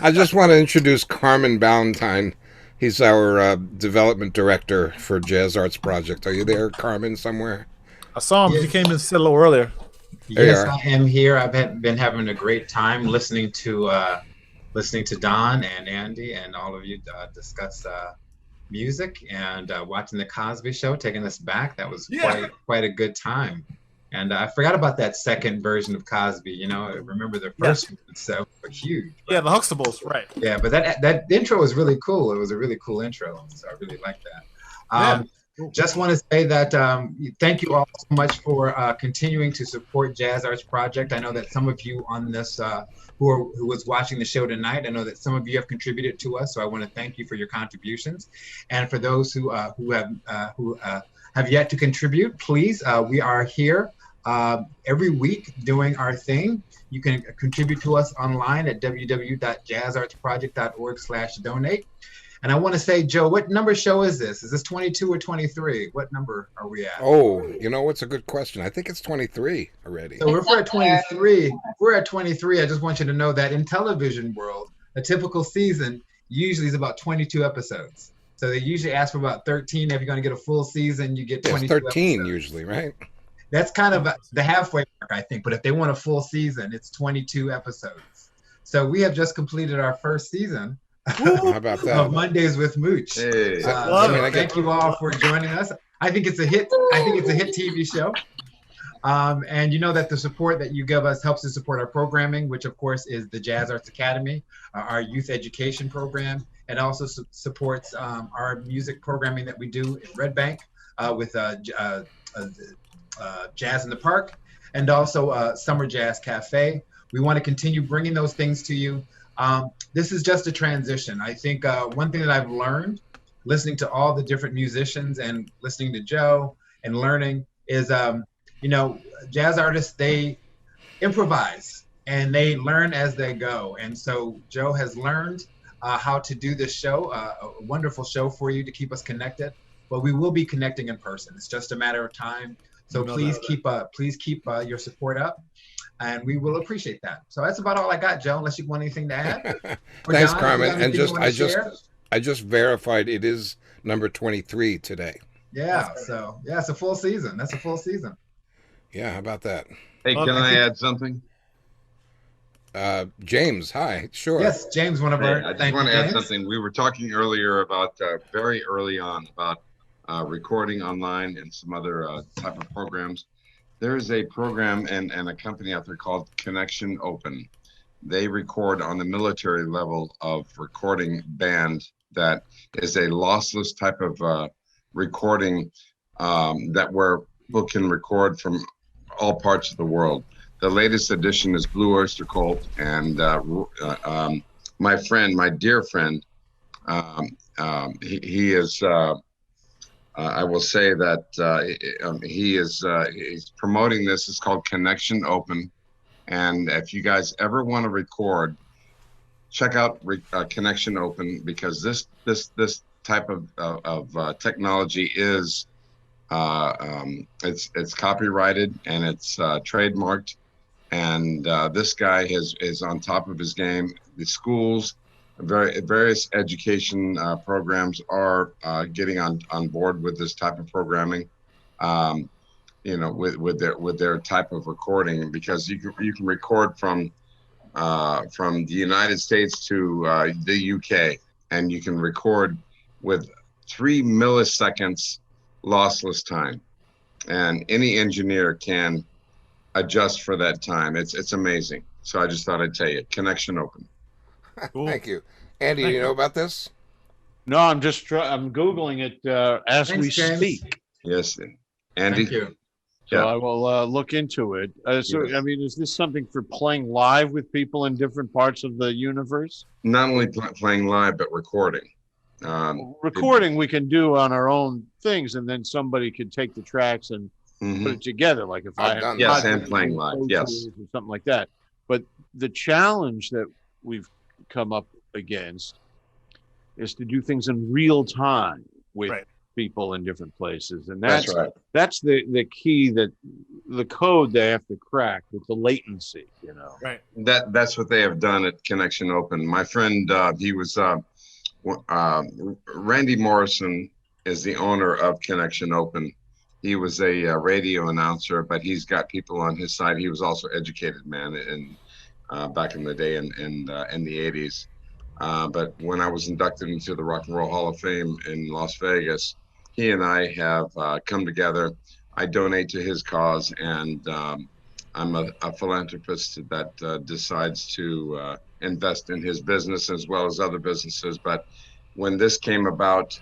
I just want to introduce Carmen Ballantyne. He's our development director for Jazz Arts Project. Are you there, Carmen, somewhere? I saw him. Yes. He came in and said a little earlier. There you Yes, are. I am here. I've been having a great time listening to Don and Andy and all of you discuss music and watching the Cosby Show, taking us back. That was quite a good time. And I forgot about that second version of Cosby. I remember the first one, so huge. Yeah, the Huxtables, right? Yeah, but that intro was really cool. It was a really cool intro, so I really like that. Just want to say that thank you all so much for continuing to support Jazz Arts Project. I know that some of you on this who was watching the show tonight, I know that some of you have contributed to us, so I want to thank you for your contributions. And for those who have yet to contribute, please, we are here every week doing our thing. You can contribute to us online at www.jazzartsproject.org/donate. And I want to say, Joe, what number show is this? Is this 22 or 23? What number are we at? Oh, what's a good question? I think it's 23 already. So if we're at 23, I just want you to know that in television world, a typical season usually is about 22 episodes. So they usually ask for about 13. If you're going to get a full season, you get 22 It's 13 episodes. usually, right? That's kind of the halfway mark, I think. But if they want a full season, it's 22 episodes. So we have just completed our first season How about that? of Mondays with Mooch. Hey, Thank you all for joining us. I think it's a hit. I think it's a hit TV show. And you know that the support that you give us helps to support our programming, which of course is the Jazz Arts Academy, our youth education program, and also supports our music programming that we do in Red Bank with Jazz in the Park, and also Summer Jazz Cafe. We want to continue bringing those things to you. This is just a transition. I think one thing that I've learned listening to all the different musicians and listening to Joe and learning is, jazz artists, they improvise and they learn as they go. And so Joe has learned how to do this show, a wonderful show for you to keep us connected, but we will be connecting in person. It's just a matter of time. So please keep your support up, and we will appreciate that. So that's about all I got, Joe, unless you want anything to add. Thanks, Don, Carmen. you got And anything you wanna share? I just verified it is number 23 today. Yeah, so yeah, it's a full season. That's a full season. Yeah, how about that? hey, can I add something? James, hi. Sure. Yes, James, one of Hey, our. I just thank want you, to add James. something. We were talking earlier about very early on about recording online and some other type of programs. There is a program and a company out there called Connection Open. They record on the military level of recording band that is a lossless type of recording that where people can record from all parts of the world. The latest edition is Blue Oyster Cult, and my dear friend, he is. I will say that he's promoting this. It's called Connection Open, And if you guys ever want to record, check out Connection Open, because this type of technology is it's copyrighted and it's trademarked. And this guy is on top of his game. The schools, various education programs are getting on board with this type of programming. With their type of recording, because you can record from the United States to the UK, and you can record with 3 milliseconds lossless time, and any engineer can adjust for that time. It's amazing. So I just thought I'd tell you, Connection Open. Cool. Thank you. Andy, do you know about this? No, I'm Googling it as Thanks, we James. speak. Yes, Andy. Thank you. So Yeah. I will look into it. So, Yes. I mean, is this something for playing live with people in different parts of the universe? Not only playing live, but recording. Recording we can do on our own things, and then somebody could take the tracks and put it together. Like if I have Yes, and playing live. Yes. or something like that. But the challenge that we've come up against is to do things in real time with people in different places, and that's right. That's the key, that the code they have to crack with the latency, Right. That's what they have done at Connection Open. My friend, he was Randy Morrison is the owner of Connection Open. He was a radio announcer, but he's got people on his side. He was also educated man in back in the day in the 80s. But when I was inducted into the Rock and Roll Hall of Fame in Las Vegas, he and I have come together. I donate to his cause, and I'm a philanthropist that decides to invest in his business as well as other businesses. But when this came about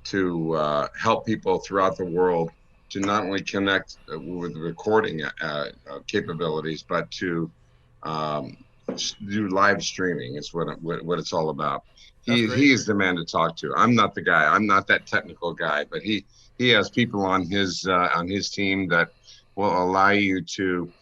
to help people throughout the world to not only connect with recording capabilities, but to do live streaming is what it's all about. He is the man to talk to. I'm not the guy. I'm not that technical guy, but he has people on his team that will allow you to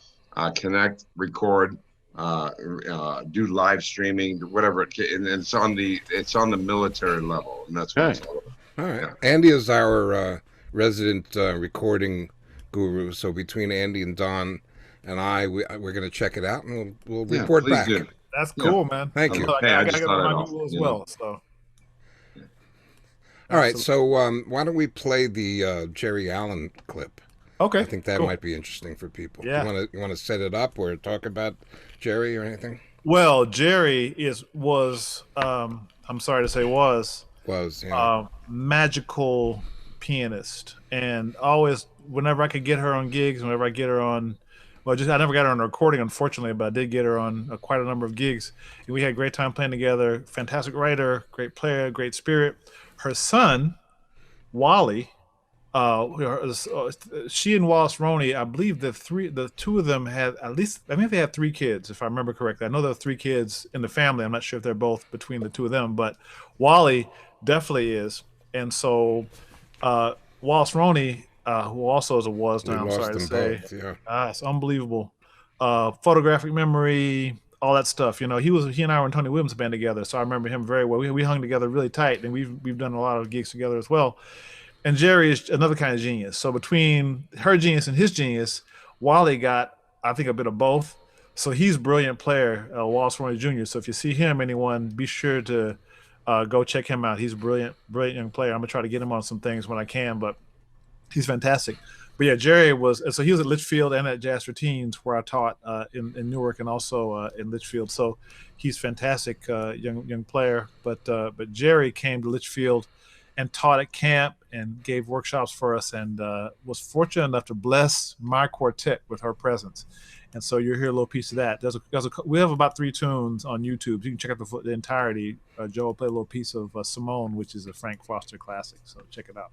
connect, record, do live streaming, whatever and it's on the military level, and that's what it's all about. All right. Yeah. Andy is our resident recording guru. So between Andy and Don and we're going to check it out, and we'll report back. Do. That's cool, man. Thank you. I got my Google as well. So. All right. So why don't we play the Jerry Allen clip? Okay. I think that might be interesting for people. Yeah. You want to set it up or talk about Jerry or anything? Well, Jerry was I'm sorry to say was magical pianist, and always whenever I could get her on gigs, whenever I get her on, I never got her on a recording, unfortunately, but I did get her on quite a number of gigs, and we had a great time playing together. Fantastic writer, great player, great spirit. Her son, Wally, she and Wallace Roney, I believe the two of them had they had 3 kids, if I remember correctly. I know there are 3 kids in the family. I'm not sure if they're both between the two of them, but Wally definitely is. And so Wallace Roney, who also is a was now, I'm sorry to say, it's unbelievable. Photographic memory, all that stuff. He and I were in Tony Williams' band together, so I remember him very well. We hung together really tight, and we've done a lot of gigs together as well. And Jerry is another kind of genius. So between her genius and his genius, Wally got, I think, a bit of both. So he's a brilliant player, Wallace Roney Jr. So if you see him, anyone, be sure to go check him out. He's a brilliant young player. I'm going to try to get him on some things when I can, but he's fantastic. But yeah, Jerry he was at Litchfield and at Jazz for Teens, where I taught in Newark and also in Litchfield. So he's fantastic young player. But Jerry came to Litchfield and taught at camp and gave workshops for us, and was fortunate enough to bless my quartet with her presence. And so you'll hear a little piece of that. We have about 3 tunes on YouTube. You can check out the entirety. Joe will play a little piece of Simone, which is a Frank Foster classic. So check it out.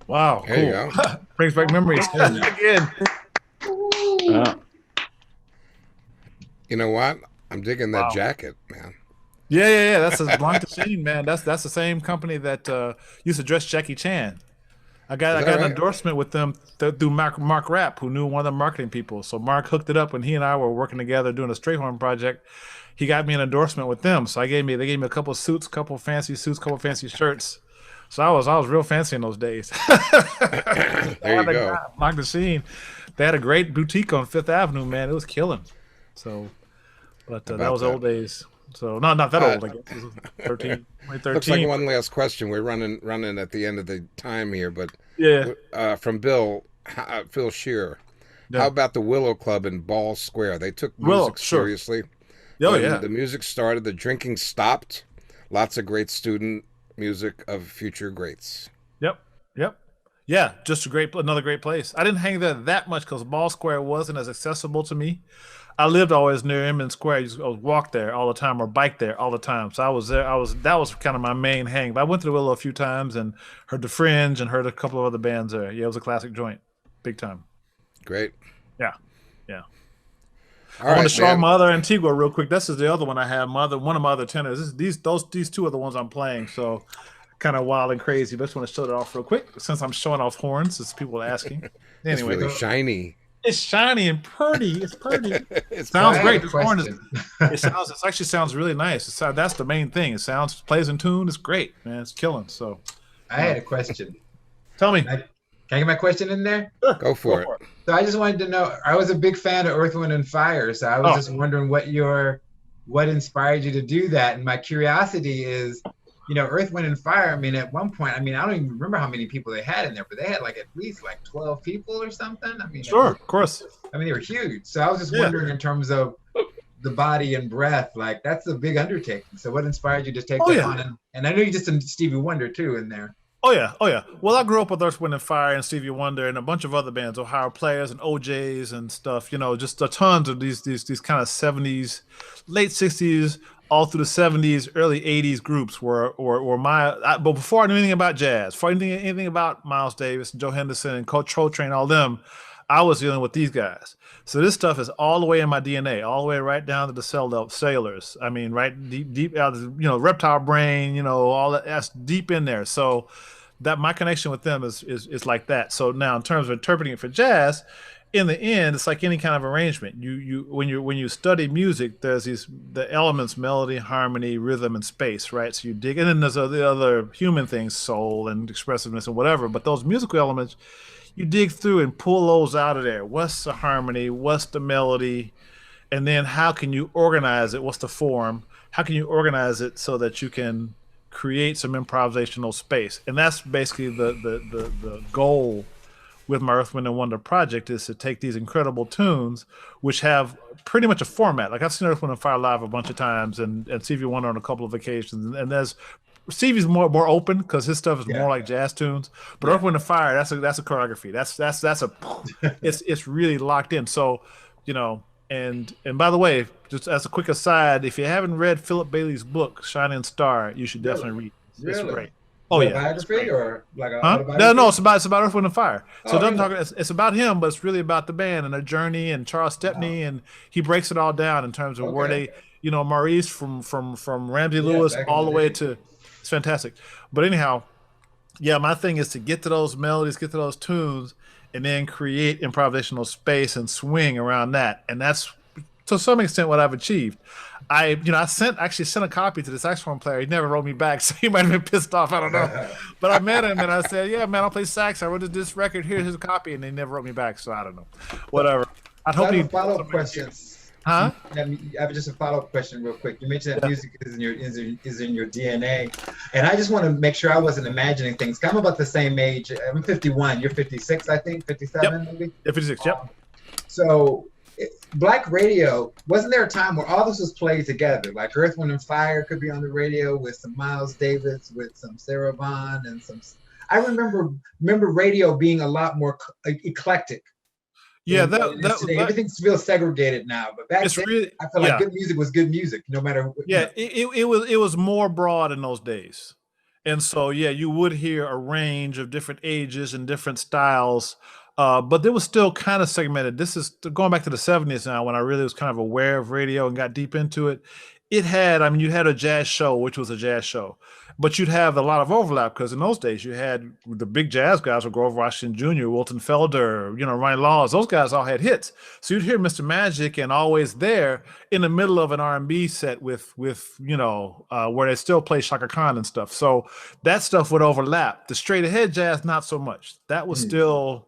Wow, There you cool. go. Brings back memories again. You know what? I'm digging that Wow. jacket, man. Yeah. That's a Blanc de Scene, man. That's the same company that used to dress Jackie Chan. I Is got that an right? endorsement with them through Mark Rapp, who knew one of the marketing people. So Mark hooked it up when he and I were working together doing a straight horn project. He got me an endorsement with them. So they gave me a couple of suits, couple of fancy suits, couple of fancy shirts. So I was real fancy in those days. There you go. Blanc de Scene. They had a great boutique on Fifth Avenue, man. It was killing. So, but How that about was that? old days. So not that old, I guess. It was 2013. Looks like one last question. We're running at the end of the time here, but Yeah. from Bill Phil Shearer. Yeah. How about the Willow Club in Ball Square? They took Willow, music sure. seriously. Oh, When yeah. the music started, the drinking stopped. Lots of great student music of future greats. Yep. Yeah, just another great place. I didn't hang there that much because Ball Square wasn't as accessible to me. I lived always near Inman Square. I used to walk there all the time or bike there all the time. So I was there. That was kind of my main hang. But I went to the Willow a few times and heard the Fringe and heard a couple of other bands there. Yeah, it was a classic joint, big time. Great. Yeah. All I want right, to show man. my other Antigua real quick. This is the other one I have. One of my other tenors. These two are the ones I'm playing. So kind of wild and crazy. But I just want to show it off real quick since I'm showing off horns. As people are asking. It's Anyway, really shiny. it's shiny and pretty. It's pretty. It's Sounds I great. have This a horn is. question. It actually sounds really nice. That's the main thing. It plays in tune. It's great, man. It's killing. So I had a question. tell me. Can I get my question in there? Go for it. So I just wanted to know, I was a big fan of Earth, Wind, and Fire. So I was just wondering what inspired you to do that. And my curiosity is, Earth, Wind, and Fire, I mean, at one point, I don't even remember how many people they had in there, but they had at least 12 people or something. Sure, of course. They were huge. So I was just wondering in terms of the body and breath, that's a big undertaking. So what inspired you to take that on? And I know you just did Stevie Wonder too in there. Oh yeah. Well, I grew up with Earth, Wind, and Fire and Stevie Wonder and a bunch of other bands, Ohio Players and OJs and stuff. Just a tons of these kind of 70s, late 60s, all through the 70s, early 80s groups were but before I knew anything about jazz, before I knew anything about Miles Davis and Joe Henderson and Coach Coltrane, all them, I was dealing with these guys. So this stuff is all the way in my DNA, all the way right down to the sailors. Right deep out of reptile brain, all that's deep in there. So that my connection with them is like that. So now in terms of interpreting it for jazz, in the end, it's like any kind of arrangement. When you study music, there's the elements: melody, harmony, rhythm, and space, right? So you dig, and then there's the other human things, soul and expressiveness and whatever. But those musical elements, you dig through and pull those out of there. What's the harmony? What's the melody? And then how can you organize it? What's the form? How can you organize it so that you can create some improvisational space? And that's basically the goal with my Earth, Wind, and Wonder project, is to take these incredible tunes, which have pretty much a format. Like I've seen Earth, Wind, and Fire live a bunch of times and Stevie Wonder on a couple of occasions. And there's Stevie's more open because his stuff is more like jazz tunes. But Earth, Wind, and Fire, that's a choreography. It's really locked in. So, and by the way, just as a quick aside, if you haven't read Philip Bailey's book, Shining Star, you should definitely read it. It's great. Oh Is that a yeah, it's biography great. or like an Huh? No, no, autobiography? it's about Earth, Wind and Fire. So it Oh, doesn't really? talk. It's about him, but it's really about the band and their journey and Charles Wow. Stepney, and he breaks it all down in terms of where Okay. they, Maurice from Ramsey Yeah, Lewis back in all the the way day. to. It's fantastic. But anyhow, yeah, my thing is to get to those melodies, get to those tunes, and then create improvisational space and swing around that. And that's to some extent what I've achieved. I actually sent a copy to the saxophone player. He never wrote me back, so he might have been pissed off. I don't know. But I met him and I said, "Yeah, man, I'll play sax. I wrote this record. Here's a copy," and they never wrote me back. So I don't know. Whatever. I'd So I hope have he. a follow-up question. Huh? I have just a follow-up question real quick. You mentioned that Yeah. music is in your DNA. And I just want to make sure I wasn't imagining things. 'Cause I'm about the same age. I'm 51. You're 56, I think, 57 Yep. maybe. Yeah, 56. Yep. So Black radio, wasn't there a time where all this was played together? Like Earth, Wind and Fire could be on the radio with some Miles Davis, with some Sarah Vaughan and some. I remember radio being a lot more eclectic Yeah. than what it is today. Everything feels segregated now, but back It's then really. I feel like Yeah. good music was good music, no matter what. Yeah, it was more broad in those days. And so yeah, you would hear a range of different ages and different styles. But there was still kind of segmented. This is going back to the 70s now when I really was kind of aware of radio and got deep into it. I mean, you had a jazz show, which was a jazz show, but you'd have a lot of overlap because in those days you had the big jazz guys were Grover Washington Jr., Wilton Felder, Ronnie Laws. Those guys all had hits. So you'd hear Mr. Magic and Always There in the middle of an R&B set with where they still play Shaka Khan and stuff. So that stuff would overlap. The straight ahead jazz, not so much. That was still.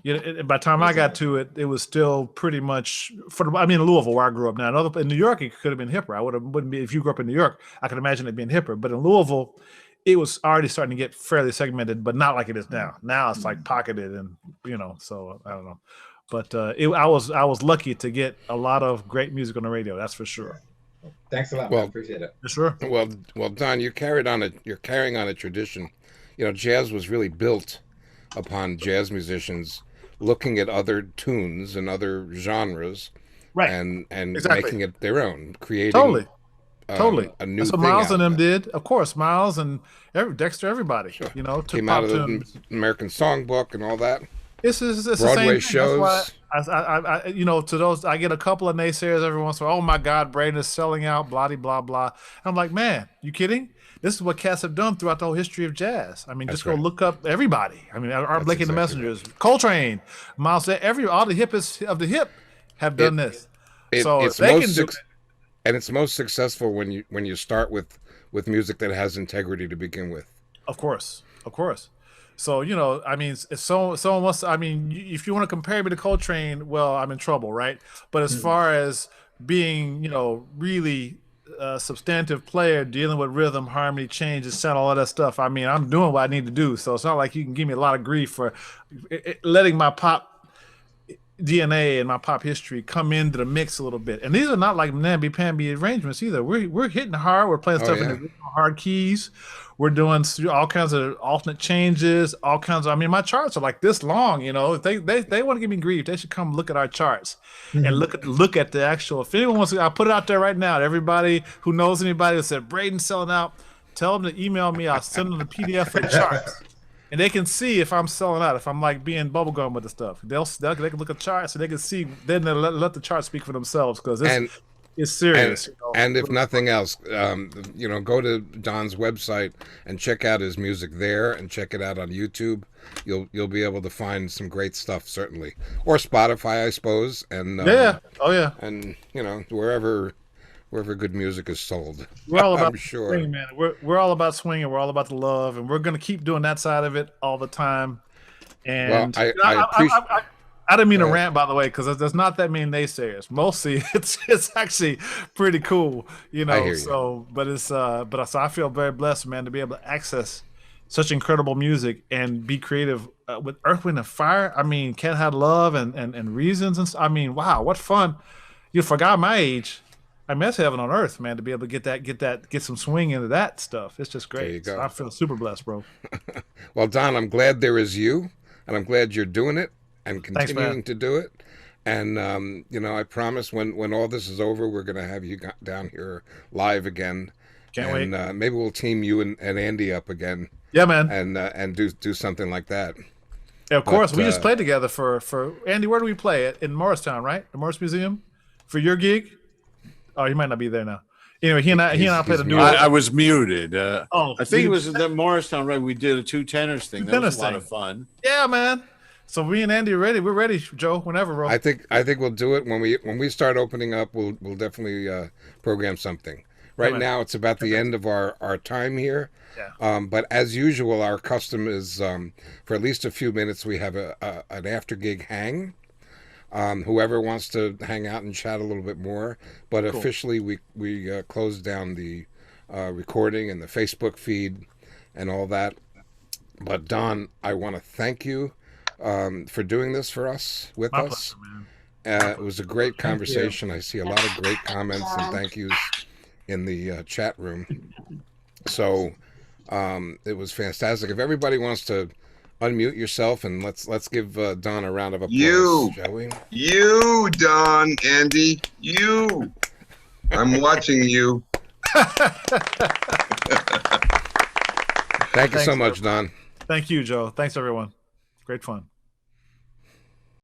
By the time I got to it, it was still pretty much in Louisville where I grew up. Now, in New York, it could have been hipper. Wouldn't be if you grew up in New York. I could imagine it being hipper. But in Louisville, it was already starting to get fairly segmented, but not like it is now. Now it's like pocketed, and So I don't know. But I was lucky to get a lot of great music on the radio. That's for sure. Thanks a lot. Well, I appreciate it. Sure. Well, Don, you're carrying on a tradition. Jazz was really built upon jazz musicians looking at other tunes and other genres, Right. and Exactly. making it their own, creating Totally. a new That's what thing Miles out and of them it. did. Of course, Miles and Dexter, everybody. Sure. Took Came pop out of the tunes. American Songbook and all that. It's the Broadway same thing. That's shows. why to those I get a couple of naysayers every once in a while. Oh my God, Braden is selling out, blah blah blah. I'm like, man, you kidding? This is what cats have done throughout the whole history of jazz. I mean, That's just go right. look up everybody. I mean, Art That's Blakey and the exactly Messengers, Coltrane, Miles, all the hippest of the hip have done this. So if it's they can most do it, and it's most successful when you start with music that has integrity to begin with. of course. So I mean, if someone wants, if you want to compare me to Coltrane, well, I'm in trouble, right? But as far as being, really a substantive player, dealing with rhythm, harmony, changes, sound, all of that stuff, I mean, I'm doing what I need to do. So it's not like you can give me a lot of grief for letting my pop DNA and my pop history come into the mix a little bit. And these are not like namby-pamby arrangements either. We're hitting hard. We're playing stuff in the original hard keys. We're doing all kinds of alternate changes, all kinds of. My charts are like this long. If they want to give me grief, they should come look at our charts and look at the actual. If anyone wants to, I'll put it out there right now. Everybody who knows anybody that said Braden's selling out, tell them to email me. I'll send them the PDF for the charts. And they can see if I'm selling out, if I'm like being bubblegum with the stuff. They can look at charts and they can see. Then they'll let the charts speak for themselves because it's serious. And if nothing else, go to Don's website and check out his music there, and check it out on YouTube. You'll be able to find some great stuff, certainly, or Spotify, I suppose, and and wherever good music is sold. We're all about I'm sure. swing, man. We're all about swinging. We're all about the love, and we're gonna keep doing that side of it all the time. And Well, I appreciate. I didn't mean to Right. rant, by the way, because there's not that many naysayers. Mostly, it's actually pretty cool, I hear you. So, so I feel very blessed, man, to be able to access such incredible music and be creative with Earth, Wind, and Fire. I mean, Can't Hide Love and Reasons, and wow, what fun! You forgot my age. That's heaven on earth, man, to be able to get some swing into that stuff. It's just great. There you go. So I feel super blessed, bro. Well, Don, I'm glad there is you, and I'm glad you're doing it and Thanks, continuing man. to do it. And I promise when all this is over, we're gonna have you down here live again. Can't wait. And maybe we'll team you and Andy up again. Yeah, man. and do something like that. Yeah, of course. But, We just played together for Andy. Where do we play it? In Morristown, right? The Morris Museum for your gig. Oh, he might not be there now. Anyway, he and I played a he's duo. I was muted. Oh, I think it was the Morristown, right? We did a two tenors thing. That was a lot of fun. Yeah, man. So me and Andy are ready. We're ready, Joe. Whenever, bro. I think we'll do it when we start opening up. We'll definitely program something. Right now, it's about the end of our time here. Yeah. But as usual, our custom is for at least a few minutes we have an after gig hang. Whoever wants to hang out and chat a little bit more, but cool. Officially we close down the recording and the Facebook feed and all that. But Don, I want to thank you for doing this for us with My us. pleasure, man. It was a great conversation. I see a lot of great comments and thank yous in the chat room. So it was fantastic. If everybody wants to unmute yourself and let's give Don a round of applause, shall we? You, Don, Andy, you. I'm watching you. Thank you so much, Don. Thank you, Joe. Thanks, everyone. Great fun.